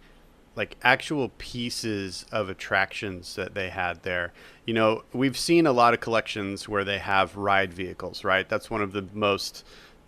like actual pieces of attractions that they had there. We've seen a lot of collections where they have ride vehicles, right? That's one of the most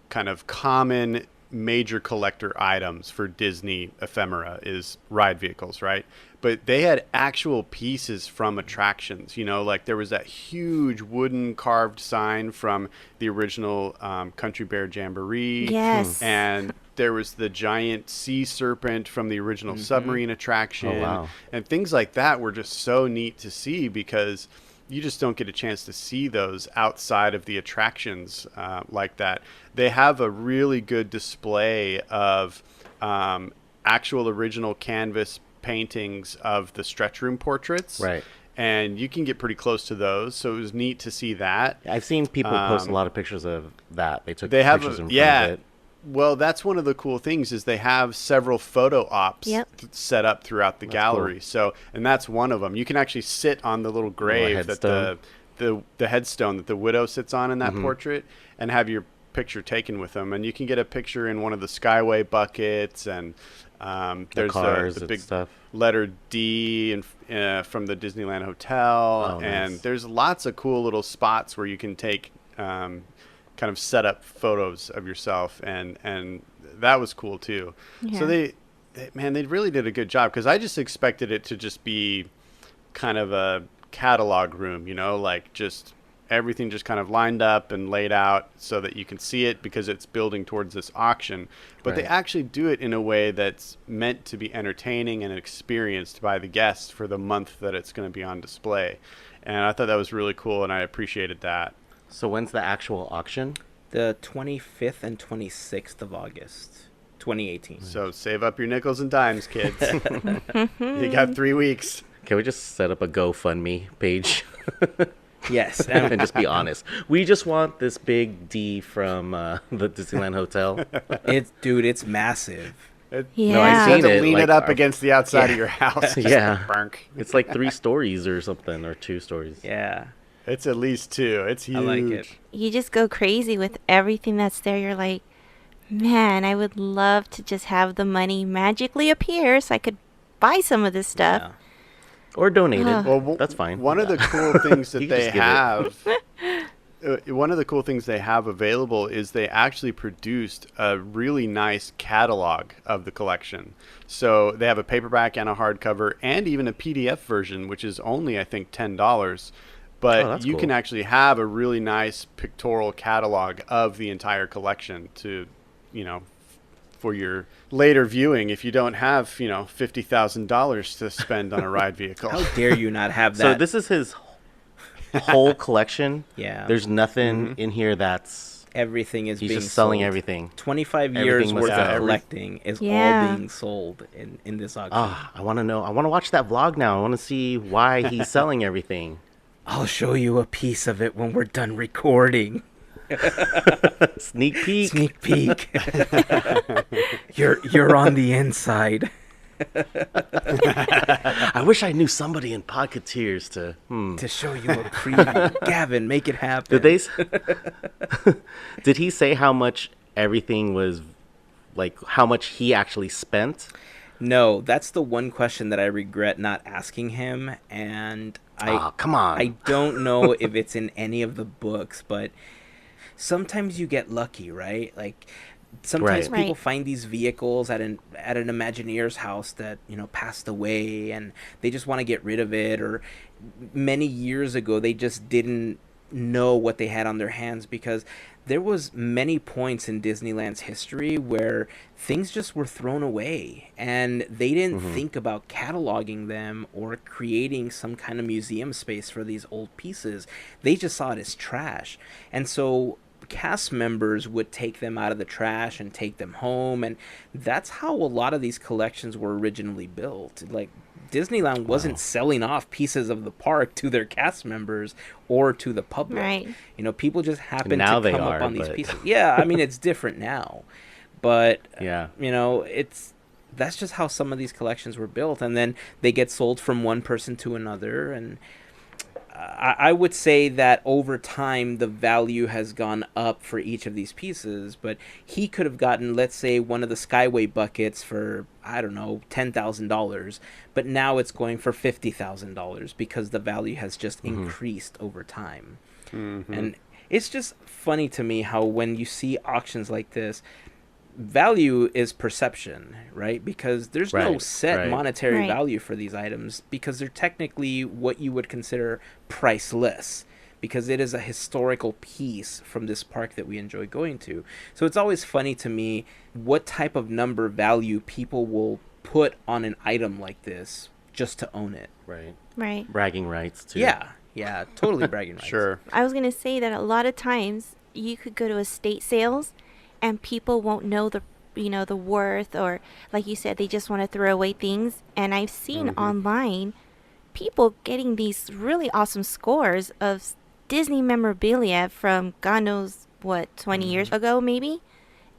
kind of common major collector items for Disney ephemera is ride vehicles, right? But they had actual pieces from attractions, like there was that huge wooden carved sign from the original Country Bear Jamboree. Yes. And there was the giant sea serpent from the original submarine attraction. Oh, wow. And things like that were just so neat to see because you just don't get a chance to see those outside of the attractions like that. They have a really good display of actual original canvas paintings of the stretch room portraits. Right. And you can get pretty close to those. So it was neat to see that. I've seen people post a lot of pictures of that. They took They have pictures in front yeah. of it. Well, that's one of the cool things is they have several photo ops set up throughout the gallery. Cool. So, and that's one of them. You can actually sit on the little grave that the headstone that the widow sits on in that portrait, and have your picture taken with them. And you can get a picture in one of the Skyway buckets, and there's the big stuff. Letter D from the Disneyland Hotel, and there's lots of cool little spots where you can take kind of set up photos of yourself, and that was cool too. Yeah. So they really did a good job, because I just expected it to just be kind of a catalog room, like just everything just kind of lined up and laid out so that you can see it, because it's building towards this auction. But they actually do it in a way that's meant to be entertaining and experienced by the guests for the month that it's going to be on display. And I thought that was really cool, and I appreciated that. So when's the actual auction? The 25th and 26th of August, 2018. So save up your nickels and dimes, kids. You got 3 weeks. Can we just set up a GoFundMe page? Yes. And just be honest. We just want this big D from the Disneyland Hotel. It's massive. Yeah. No, I've seen it. Lean it up against the outside of your house. Yeah. It's like 3 stories or something, or 2 stories. Yeah. It's at least 2. It's huge. I like it. You just go crazy with everything that's there. You're like, man, I would love to just have the money magically appear so I could buy some of this stuff. Yeah. Or donate it. Well, that's fine. One of the cool things that they have... one of the cool things they have available is they actually produced a really nice catalog of the collection. So they have a paperback and a hardcover, and even a PDF version, which is only, I think, $10. But you can actually have a really nice pictorial catalog of the entire collection to, for your later viewing, if you don't have, $50,000 to spend on a ride vehicle. How dare you not have that? So this is his whole collection? Yeah. There's nothing in here that's... Everything is he's being just selling sold. everything. 25 years worth of collecting is all being sold in this auction. I want to know. I want to watch that vlog now. I want to see why he's selling everything. I'll show you a piece of it when we're done recording. Sneak peek. Sneak peek. You're on the inside. I wish I knew somebody in Podketeers to show you a preview. Gavin, make it happen. Did he say how much everything was, like how much he actually spent? No, that's the one question that I regret not asking him, and come on. I don't know if it's in any of the books, but sometimes you get lucky, right? Like sometimes people find these vehicles at an Imagineer's house that, passed away, and they just want to get rid of it, or many years ago they just didn't know what they had on their hands, because there was many points in Disneyland's history where things just were thrown away, and they didn't think about cataloging them or creating some kind of museum space for these old pieces. They just saw it as trash. And so cast members would take them out of the trash and take them home, and that's how a lot of these collections were originally built. Like, Disneyland wasn't selling off pieces of the park to their cast members or to the public. Right. People just happen to come up on these pieces. Yeah, I mean, it's different now. But, that's just how some of these collections were built. And then they get sold from one person to another. And I would say that over time, the value has gone up for each of these pieces. But he could have gotten, let's say, one of the Skyway buckets for, I don't know, $10,000. But now it's going for $50,000 because the value has just increased over time. And it's just funny to me how when you see auctions like this, value is perception, right? Because there's no set monetary value for these items, because they're technically what you would consider priceless, because it is a historical piece from this park that we enjoy going to. So it's always funny to me what type of number value people will put on an item like this just to own it. Right. Bragging rights too. Yeah, totally bragging rights. Sure. I was going to say that a lot of times you could go to estate sales and people won't know the worth, or like you said, they just want to throw away things. And I've seen online people getting these really awesome scores of Disney memorabilia from God knows what, 20 years ago maybe.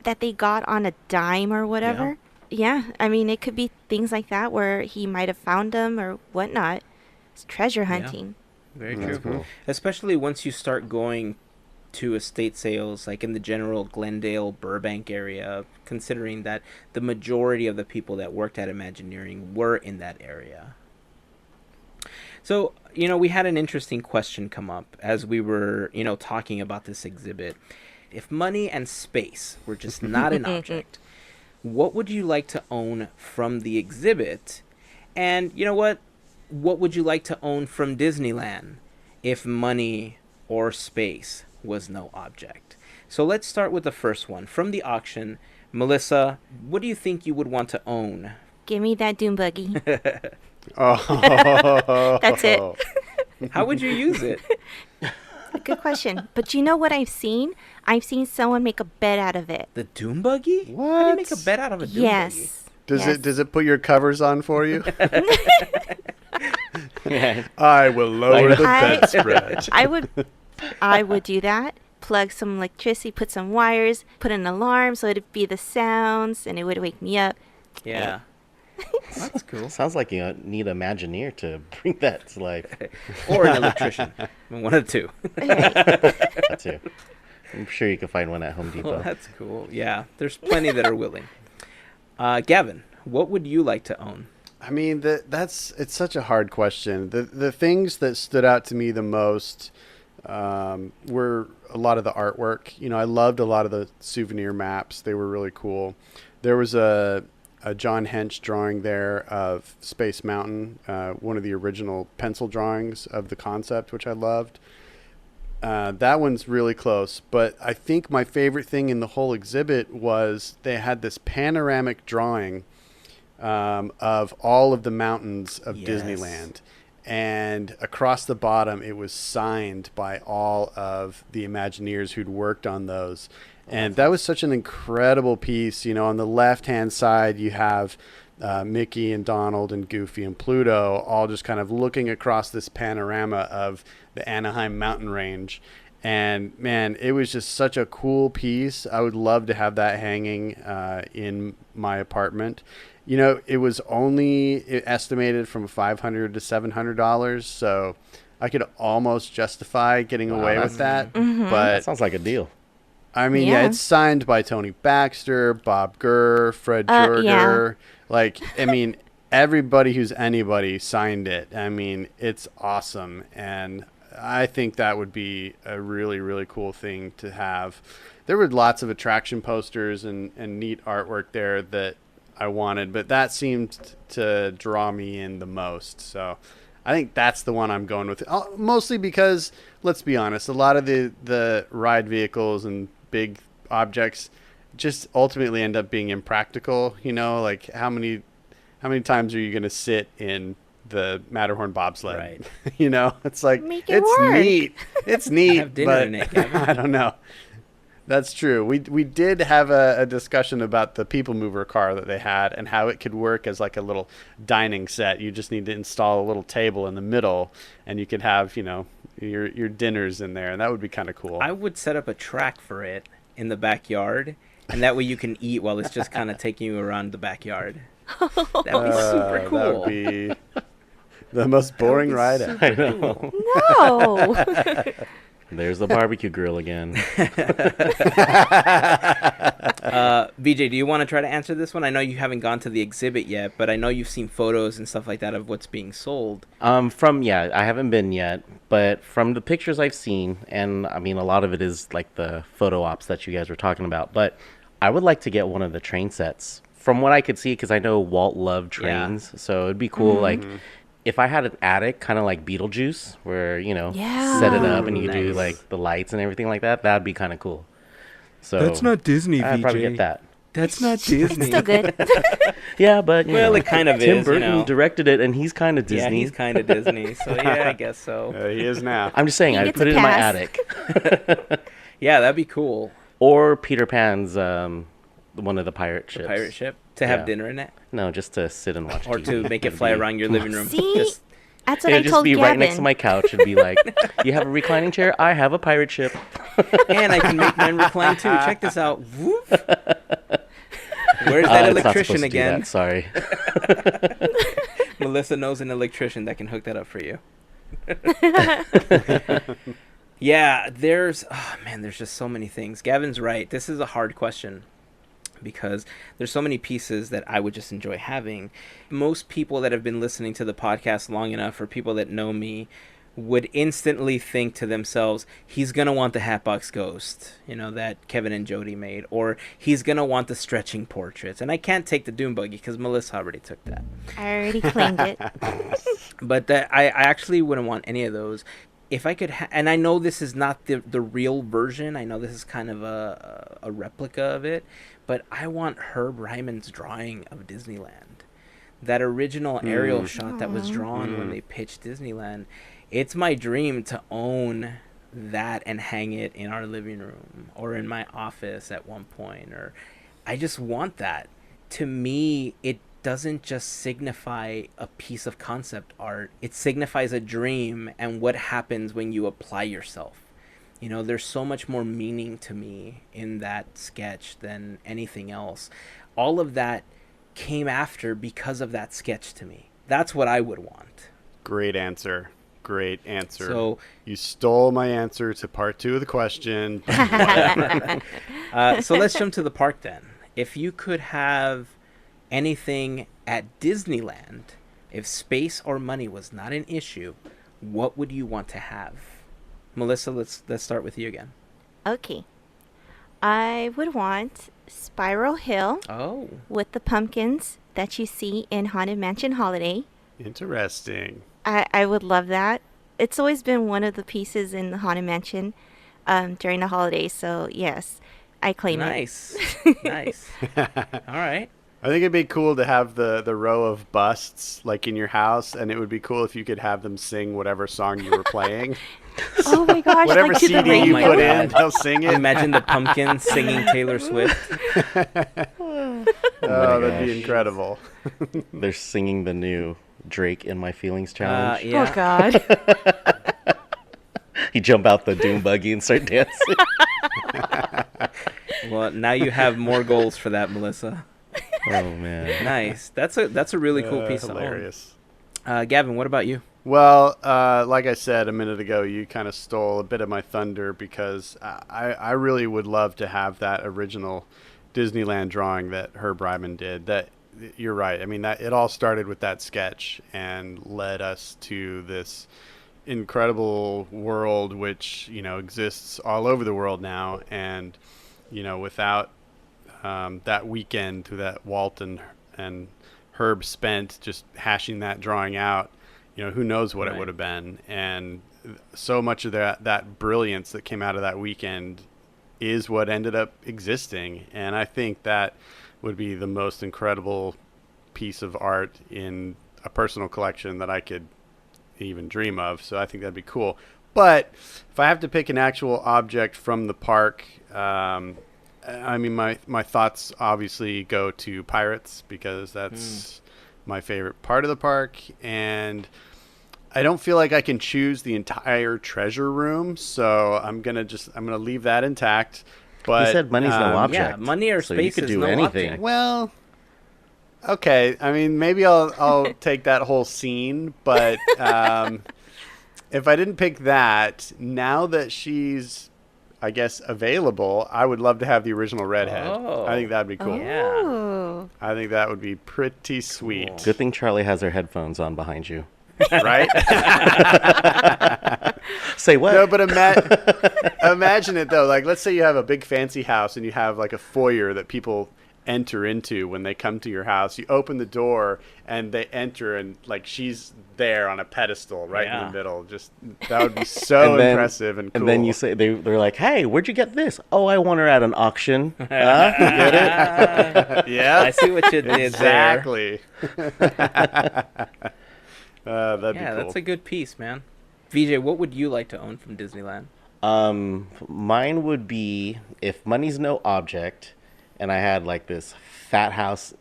that they got on a dime or whatever. Yeah, I mean, it could be things like that where he might have found them or whatnot. It's treasure hunting. Very That's true. cool. Especially once you start going to estate sales, like in the general Glendale, Burbank area, considering that the majority of the people that worked at Imagineering were in that area. So, we had an interesting question come up as we were, talking about this exhibit. If money and space were just not an object, what would you like to own from the exhibit? And you know what? What would you like to own from Disneyland if money or space was no object? So let's start with the first one. From the auction, Melissa, what do you think you would want to own? Give me that dune buggy. Oh, That's it. How would you use it? Good question. But you know what I've seen? I've seen someone make a bed out of it. The Doom Buggy? How do you What? make a bed out of a Doom Buggy? Yes. Does it put your covers on for you? Yeah. I will lower the I- bedspread. I would do that. Plug some electricity, put some wires, put an alarm so it'd be the sounds and it would wake me up. Yeah. That's cool. Sounds like you need an Imagineer to bring that to life. Or an electrician. One of the two. That too. I'm sure you can find one at Home Depot. Well, that's cool. Yeah, there's plenty that are willing. Gavin, what would you like to own? I mean, it's such a hard question. The things that stood out to me the most were a lot of the artwork. I loved a lot of the souvenir maps. They were really cool. There was a John Hench drawing there of Space Mountain, one of the original pencil drawings of the concept, which I loved. That one's really close, but I think my favorite thing in the whole exhibit was they had this panoramic drawing of all of the mountains of Yes. Disneyland. And across the bottom, it was signed by all of the Imagineers who'd worked on those. And that was such an incredible piece. On the left-hand side, you have Mickey and Donald and Goofy and Pluto all just kind of looking across this panorama of the Anaheim mountain range. And, man, it was just such a cool piece. I would love to have that hanging in my apartment. It was only estimated from $500 to $700, so I could almost justify getting away with that. Mm-hmm. But That sounds like a deal. I mean, yeah, Yeah. it's signed by Tony Baxter, Bob Gurr, Fred Jorger. Yeah. Everybody who's anybody signed it. I mean, it's awesome. And I think that would be a really, really cool thing to have. There were lots of attraction posters and neat artwork there that I wanted, but that seemed to draw me in the most. So I think that's the one I'm going with. Mostly because, let's be honest, a lot of the ride vehicles and big objects just ultimately end up being impractical. Like how many times are you going to sit in the Matterhorn bobsled? Right. It's like, Make it it's work. neat. It's neat. Have dinner but in it, Kevin. I don't know. That's true. We did have a discussion about the People Mover car that they had and how it could work as like a little dining set. You just need to install a little table in the middle, and you could have your dinners in there, and that would be kind of cool. I would set up a track for it in the backyard, and that way you can eat while it's just kind of taking you around the backyard. That would be super cool. That would be the most boring ride ever. I know. No. There's the barbecue grill again. VJ, do you want to try to answer this one? I know you haven't gone to the exhibit yet, but I know you've seen photos and stuff like that of what's being sold. I haven't been yet, but from the pictures I've seen, and I mean, a lot of it is like the photo ops that you guys were talking about, but I would like to get one of the train sets. From what I could see, because I know Walt loved trains, so it'd be cool, like, if I had an attic, kind of like Beetlejuice, where, Yeah. set it up and you do Nice. like the lights and everything like that, that'd be kind of cool. So That's not Disney, I'd VJ. probably get that. That's not Disney. Still good. Yeah, but you Well, know, it kind of Tim is, Burton directed it, and he's kind of Yeah, Disney. he's kind of Disney, so yeah, I guess so. He is now. I'm just saying, He I'd gets put a it in my pass. attic. Yeah, that'd be cool. Or Peter Pan's one of the pirate ships. Pirate ship to have Yeah. dinner in it, No, just to sit and watch or TV. to make it It'd fly be- around your living room. See? Just That's what It'll I just told be Gavin. right next to my couch and be like, "You have a reclining chair? I have a pirate ship." And I can make mine recline too. Check this out. Whoop. Where's that It's not supposed electrician to do again? that, sorry. Melissa knows an electrician that can hook that up for you. Yeah, there's just so many things. Gavin's right. This is a hard question because there's so many pieces that I would just enjoy having. Most people that have been listening to the podcast long enough, or people that know me, would instantly think to themselves, he's going to want the Hatbox Ghost, that Kevin and Jody made, or he's going to want the stretching portraits. And I can't take the Doom Buggy because Melissa already took that. I already claimed it. But I actually wouldn't want any of those. If I could, and I know this is not the real version. I know this is kind of a replica of it, but I want Herb Ryman's drawing of Disneyland. That original aerial shot that was drawn when they pitched Disneyland. It's my dream to own that and hang it in our living room or in my office at one point. Or I just want that. To me, it doesn't just signify a piece of concept art. It signifies a dream and what happens when you apply yourself. There's so much more meaning to me in that sketch than anything else. All of that came after because of that sketch to me. That's what I would want. Great answer. So you stole my answer to part 2 of the question. So let's jump to the park then. If you could have anything at Disneyland, if space or money was not an issue, what would you want to have? Melissa, let's start with you again. Okay. I would want Spiral Hill Oh. with the pumpkins that you see in Haunted Mansion Holiday. Interesting. I would love that. It's always been one of the pieces in the Haunted Mansion during the holidays, so yes, I claim it. Nice. Nice. All right. I think it'd be cool to have the row of busts like in your house, and it would be cool if you could have them sing whatever song you were playing. Oh my gosh, Whatever like to the CD you my put radio. in, they'll sing it. Imagine the pumpkins singing Taylor Swift. Oh, my that'd be gosh. incredible. They're singing the new Drake in My Feelings challenge. Yeah. Oh God. You jump out the Doom Buggy and start dancing. Well, now you have more goals for that, Melissa. Oh man. Nice. That's a really cool piece Hilarious. to own. Gavin, what about you? Well, like I said a minute ago, you kind of stole a bit of my thunder because I really would love to have that original Disneyland drawing that Herb Ryman did. That you're right. I mean, that it all started with that sketch and led us to this incredible world, which exists all over the world now. And without that weekend that Walt and Herb spent just hashing that drawing out, who knows what it would have been. And so much of that brilliance that came out of that weekend is what ended up existing. And I think that would be the most incredible piece of art in a personal collection that I could even dream of. So I think that'd be cool. But if I have to pick an actual object from the park, I mean, my thoughts obviously go to pirates because that's my favorite part of the park. And I don't feel like I can choose the entire treasure room, so I'm gonna leave that intact. But You said money's no object. Yeah, money or so space you could is do no anything. object. well, okay. I mean, maybe I'll take that whole scene, but if I didn't pick that, now that she's, I guess, available, I would love to have the original redhead. Oh. I think that'd be cool. Yeah. Ooh. I think that would be pretty sweet. Cool. Good thing Charlie has her headphones on behind you. Right? Say what? No, but imagine it though. Like, let's say you have a big fancy house and you have like a foyer that people enter into when they come to your house. You open the door and they enter, and like she's there on a pedestal right in Yeah. the middle. Just that would be so impressive and cool. And then you say they're like, "Hey, where'd you get this? Oh, I won her at an auction." Huh? You get it? yeah, I see what you did exactly. That'd there. be Yeah, cool. that's a good piece, man. VJ, what would you like to own from Disneyland? Mine would be, if money's no object, and I had like this fat house,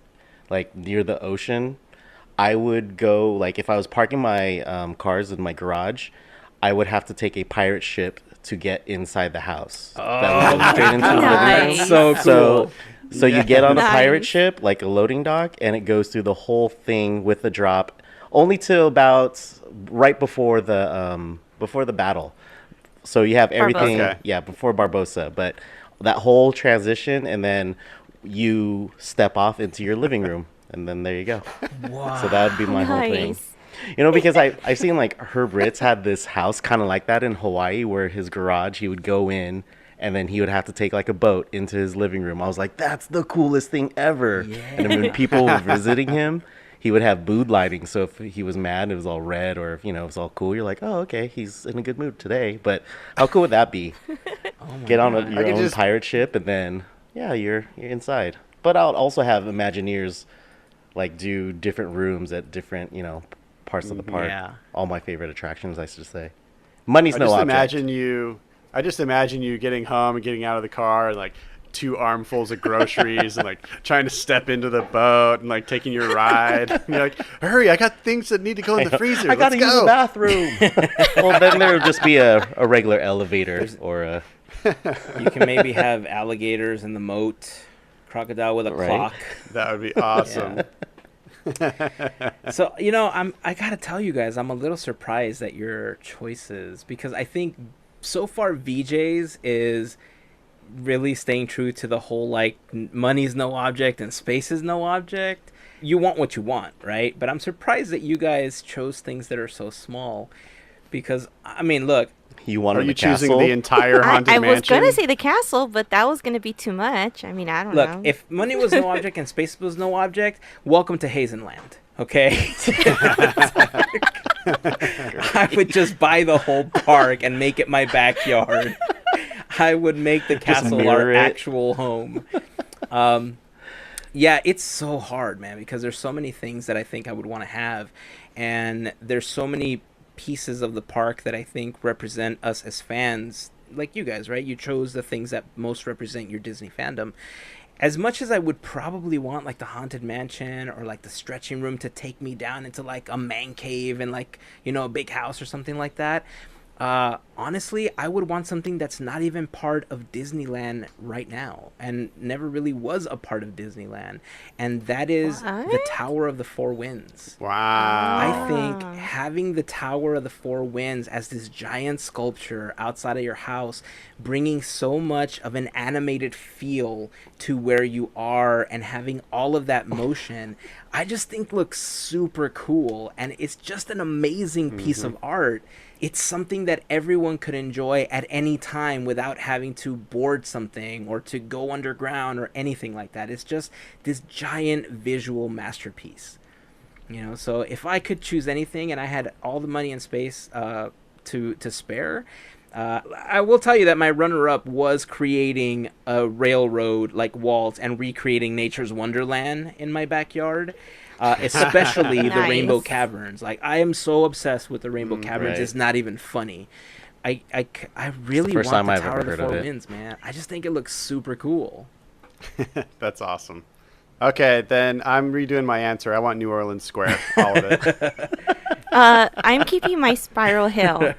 like near the ocean, I would go, like, if I was parking my cars in my garage, I would have to take a pirate ship to get inside the house. That would go straight into the living room. Nice. So cool. So you get on a pirate Nice. ship, like a loading dock, and it goes through the whole thing with the drop, only till about right before the battle. So you have everything, Okay. yeah, before Barbossa. But that whole transition, and then you step off into your living room, and then there you go. Wow. So that would be my whole thing. Nice. You know, because I've seen like Herb Ritz had this house kind of like that in Hawaii, where his garage, he would go in and then he would have to take like a boat into his living room. I was like, that's the coolest thing ever. And then when people were visiting him, he would have mood lighting. So if he was mad, it was all red, or if, you know, it was all cool, you're like, oh, okay, he's in a good mood today. But how cool would that be? Get on your own pirate ship, and then, yeah, you're inside. But I'll also have Imagineers like do different rooms at different, you know, parts of the park. Yeah. All my favorite attractions, I should say. Money's no object. I just imagine you getting home and getting out of the car and like 2 armfuls of groceries and like trying to step into the boat and like taking your ride. And you're like, hurry, I got things that need to go in the freezer. I gotta use the bathroom. Well, then there would just be a regular elevator or a. You can maybe have alligators in the moat, crocodile with a Right. clock. That would be awesome. So, you know, I gotta tell you guys, I'm a little surprised at your choices, because I think so far VJ's is really staying true to the whole like money's no object and space is no object. You want what you want, right? But I'm surprised that you guys chose things that are so small, because I mean, look, You wanted Are you the choosing castle? the entire haunted I mansion? was going to say the castle, but that was going to be too much. I mean, I don't look, know. if money was no object and space was no object, welcome to Hazenland, okay? I would just buy the whole park and make it my backyard. I would make the castle our mirror it. actual home. Yeah, it's so hard, man, because there's so many things that I think I would want to have, and there's so many pieces of the park that I think represent us as fans, like you guys, right? You chose the things that most represent your Disney fandom. As much as I would probably want like the Haunted Mansion or like the stretching room to take me down into like a man cave and like, you know, a big house or something like that, honestly, I would want something that's not even part of Disneyland right now and never really was a part of Disneyland. And that is the What? Tower of the Four Winds. Wow. I think having the Tower of the Four Winds as this giant sculpture outside of your house, bringing so much of an animated feel to where you are and having all of that motion, I just think looks super cool. And it's just an amazing piece of art. It's something that everyone could enjoy at any time without having to board something or to go underground or anything like that. It's just this giant visual masterpiece. You know, so if I could choose anything and I had all the money and space to spare, I will tell you that my runner-up was creating a railroad like Walt and recreating Nature's Wonderland in my backyard. Especially the Nice. Rainbow Caverns. Like, I am so obsessed with the Rainbow Caverns. right. It's not even funny. I really first want time the I've Tower ever of the heard of Four it. Winds, man. I just think it looks super cool. That's awesome. Okay, then I'm redoing my answer. I want New Orleans Square, all of it. I'm keeping my Spiral Hill.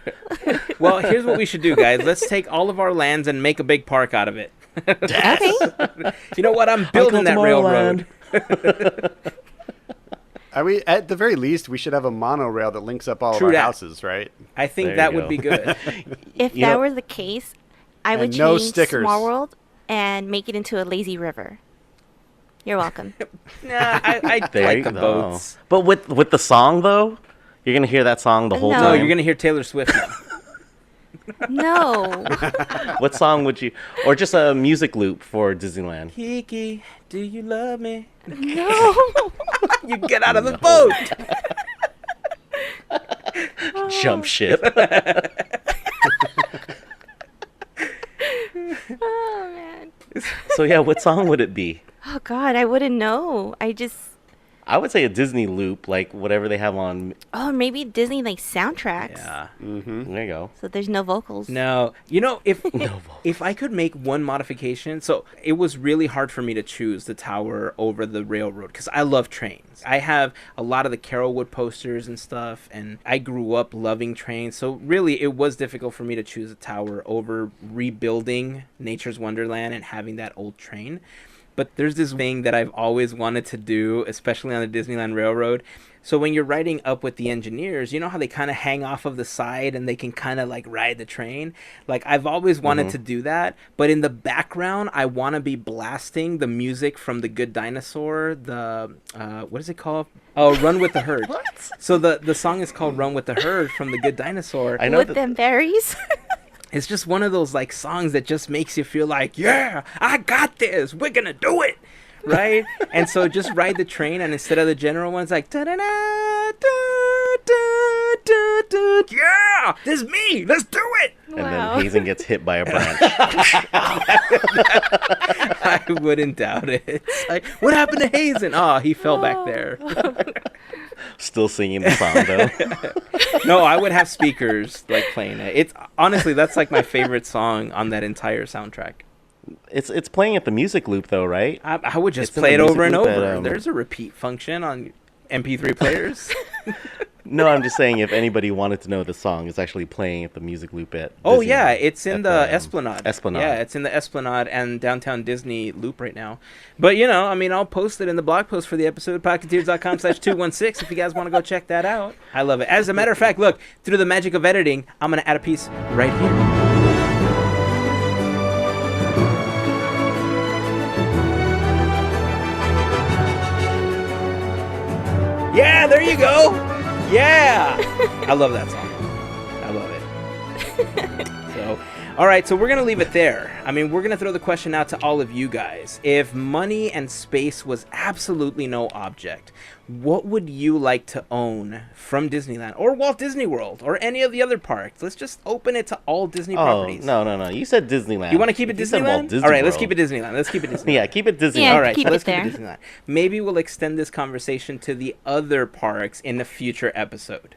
Well, here's what we should do, guys. Let's take all of our lands and make a big park out of it. Okay. You know what? I'm building that railroad. At the very least, we should have a monorail that links up all True of our that. houses, right? I think There that you would go. be good. If You that know- were the case, I would And no change stickers. Small World and make it into a lazy river. You're welcome. Nah, I There like you the go. boats. But with the song though, you're gonna hear that song the whole No. No, time. you're going to hear Taylor Swift now. No. What song would you, or just a music loop for Disneyland? Kiki, do you love me? No. You get out of the boat. Jump ship. Oh, man. So yeah, what song would it be? Oh, God, I wouldn't know. I just... I would say a Disney loop, like whatever they have on. Oh, maybe Disney like soundtracks. Yeah. There you go. So there's no vocals. No, if I could make one modification, so it was really hard for me to choose the tower over the railroad because I love trains. I have a lot of the Carolwood posters and stuff, and I grew up loving trains. So really, it was difficult for me to choose a tower over rebuilding Nature's Wonderland and having that old train. But there's this thing that I've always wanted to do, especially on the Disneyland Railroad. So when you're riding up with the engineers, you know how they kind of hang off of the side and they can kind of like ride the train? Like I've always wanted to do that, but in the background, I want to be blasting the music from The Good Dinosaur, the, what is it called? Oh, Run with the Herd. What? So the song is called Run with the Herd from The Good Dinosaur. I know With that. them berries. It's just one of those like songs that just makes you feel like, yeah, I got this. We're going to do it. Right? And so just ride the train, and instead of the general ones, like, da-da-da, da-da-da, yeah, this is me. Let's do it. And Wow. then Hazen gets hit by a branch. I wouldn't doubt it. It's like, what happened to Hazen? Oh, he fell back there. Still singing the song though. No, I would have speakers like playing it. It's honestly, that's like my favorite song on that entire soundtrack. It's playing at the music loop though, right? I would just It's in play it the over and music loop over. at, There's a repeat function on MP3 players. No, I'm just saying if anybody wanted to know the song, it's actually playing at the music loop at. Oh Disney, yeah, it's in at the Esplanade. Esplanade. Yeah, it's in the Esplanade and downtown Disney loop right now. But I mean, I'll post it in the blog post for the episode, podketeers.com/216 if you guys want to go check that out. I love it. As a matter of fact, look, through the magic of editing, I'm going to add a piece right here. Yeah, there you go. Yeah. I love that song. I love it. So, all right, so we're going to leave it there. I mean, we're going to throw the question out to all of you guys. If money and space was absolutely no object, what would you like to own from Disneyland or Walt Disney World or any of the other parks? Let's just open it to all Disney properties. No. You said Disneyland. You want to keep it You said Walt Disneyland? Disney All right, let's World. keep it Disneyland. Let's keep it Disneyland. Yeah, keep it Disneyland. Yeah, All right, keep so it let's there. keep it Disneyland. Maybe we'll extend this conversation to the other parks in a future episode.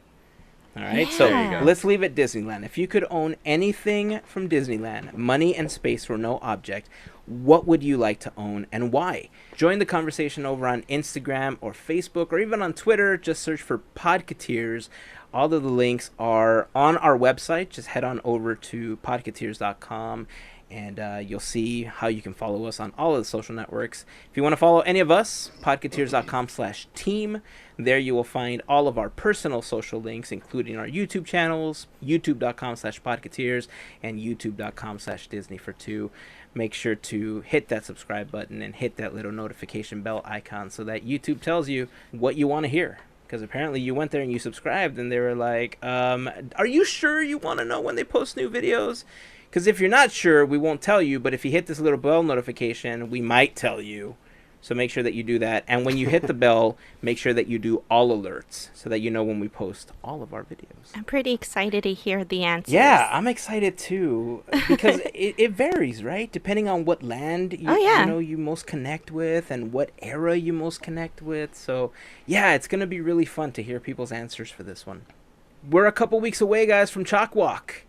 All right, so There you go. let's leave it Disneyland. If you could own anything from Disneyland, money and space were no object, what would you like to own and why? Join the conversation over on Instagram or Facebook or even on Twitter. Just search for Podketeers. All of the links are on our website. Just head on over to podketeers.com and you'll see how you can follow us on all of the social networks. If you want to follow any of us, podketeers.com/team. There you will find all of our personal social links, including our YouTube channels, youtube.com/podketeers and youtube.com/Disney for two. Make sure to hit that subscribe button and hit that little notification bell icon so that YouTube tells you what you want to hear. Because apparently you went there and you subscribed and they were like, are you sure you want to know when they post new videos? Because if you're not sure, we won't tell you. But if you hit this little bell notification, we might tell you. So make sure that you do that. And when you hit the bell, make sure that you do all alerts so that you know when we post all of our videos. I'm pretty excited to hear the answers. Yeah, I'm excited too because it varies, right? Depending on what land you most connect with and what era you most connect with. So yeah, it's gonna be really fun to hear people's answers for this one. We're a couple weeks away, guys, from Chalk Walk.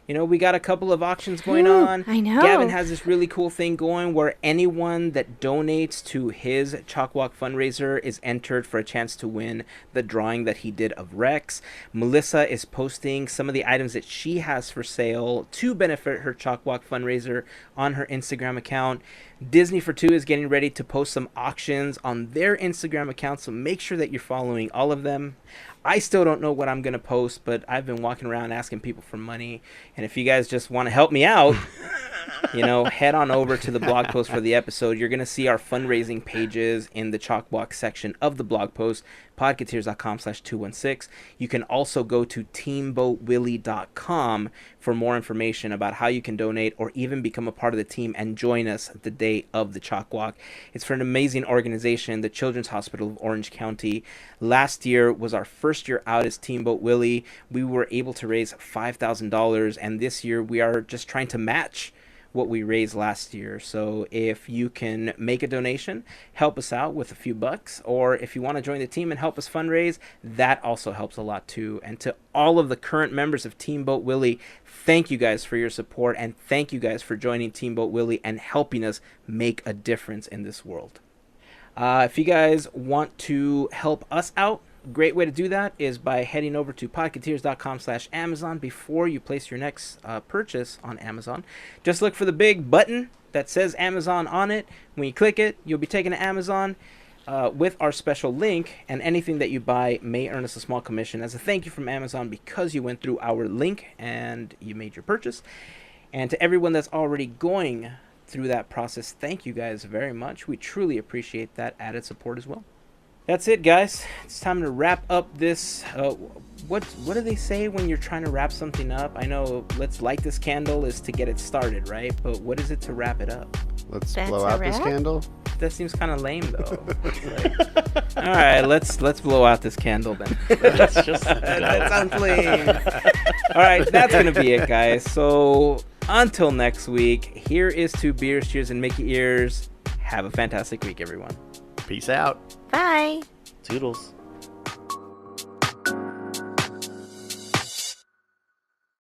We got a couple of auctions going on. I know. Gavin has this really cool thing going where anyone that donates to his Chalk Walk fundraiser is entered for a chance to win the drawing that he did of Rex. Melissa is posting some of the items that she has for sale to benefit her Chalk Walk fundraiser on her Instagram account. Disney for Two is getting ready to post some auctions on their Instagram account, so make sure that you're following all of them. I still don't know what I'm going to post, but I've been walking around asking people for money. And if you guys just want to help me out, head on over to the blog post for the episode. You're going to see our fundraising pages in the Chalk Walk section of the blog post, podketeers.com/216. You can also go to teamboatwilly.com for more information about how you can donate or even become a part of the team and join us the day of the Chalk Walk. It's for an amazing organization, the Children's Hospital of Orange County. Last year was our first year out as Teamboat Willie. We were able to raise $5,000, and this year we are just trying to match what we raised last year. So if you can make a donation, help us out with a few bucks, or if you want to join the team and help us fundraise, that also helps a lot too. And to all of the current members of Team Boat Willie, thank you guys for your support, and thank you guys for joining Team Boat Willie and helping us make a difference in this world. If you guys want to help us out, a great way to do that is by heading over to podketeers.com/Amazon before you place your next purchase on Amazon. Just look for the big button that says Amazon on it. When you click it, you'll be taken to Amazon with our special link, and anything that you buy may earn us a small commission as a thank you from Amazon because you went through our link and you made your purchase. And to everyone that's already going through that process, thank you guys very much. We truly appreciate that added support as well. That's it, guys. It's time to wrap up this. What do they say when you're trying to wrap something up? I know let's light this candle is to get it started, right? But what is it to wrap it up? Let's That's blow a out this wrap? candle. That seems kind of lame, though. All right, let's blow out this candle then. That sounds lame. All right, that's gonna be it, guys. So until next week, here is to beers, cheers, and Mickey ears. Have a fantastic week, everyone. Peace out. Bye. Toodles.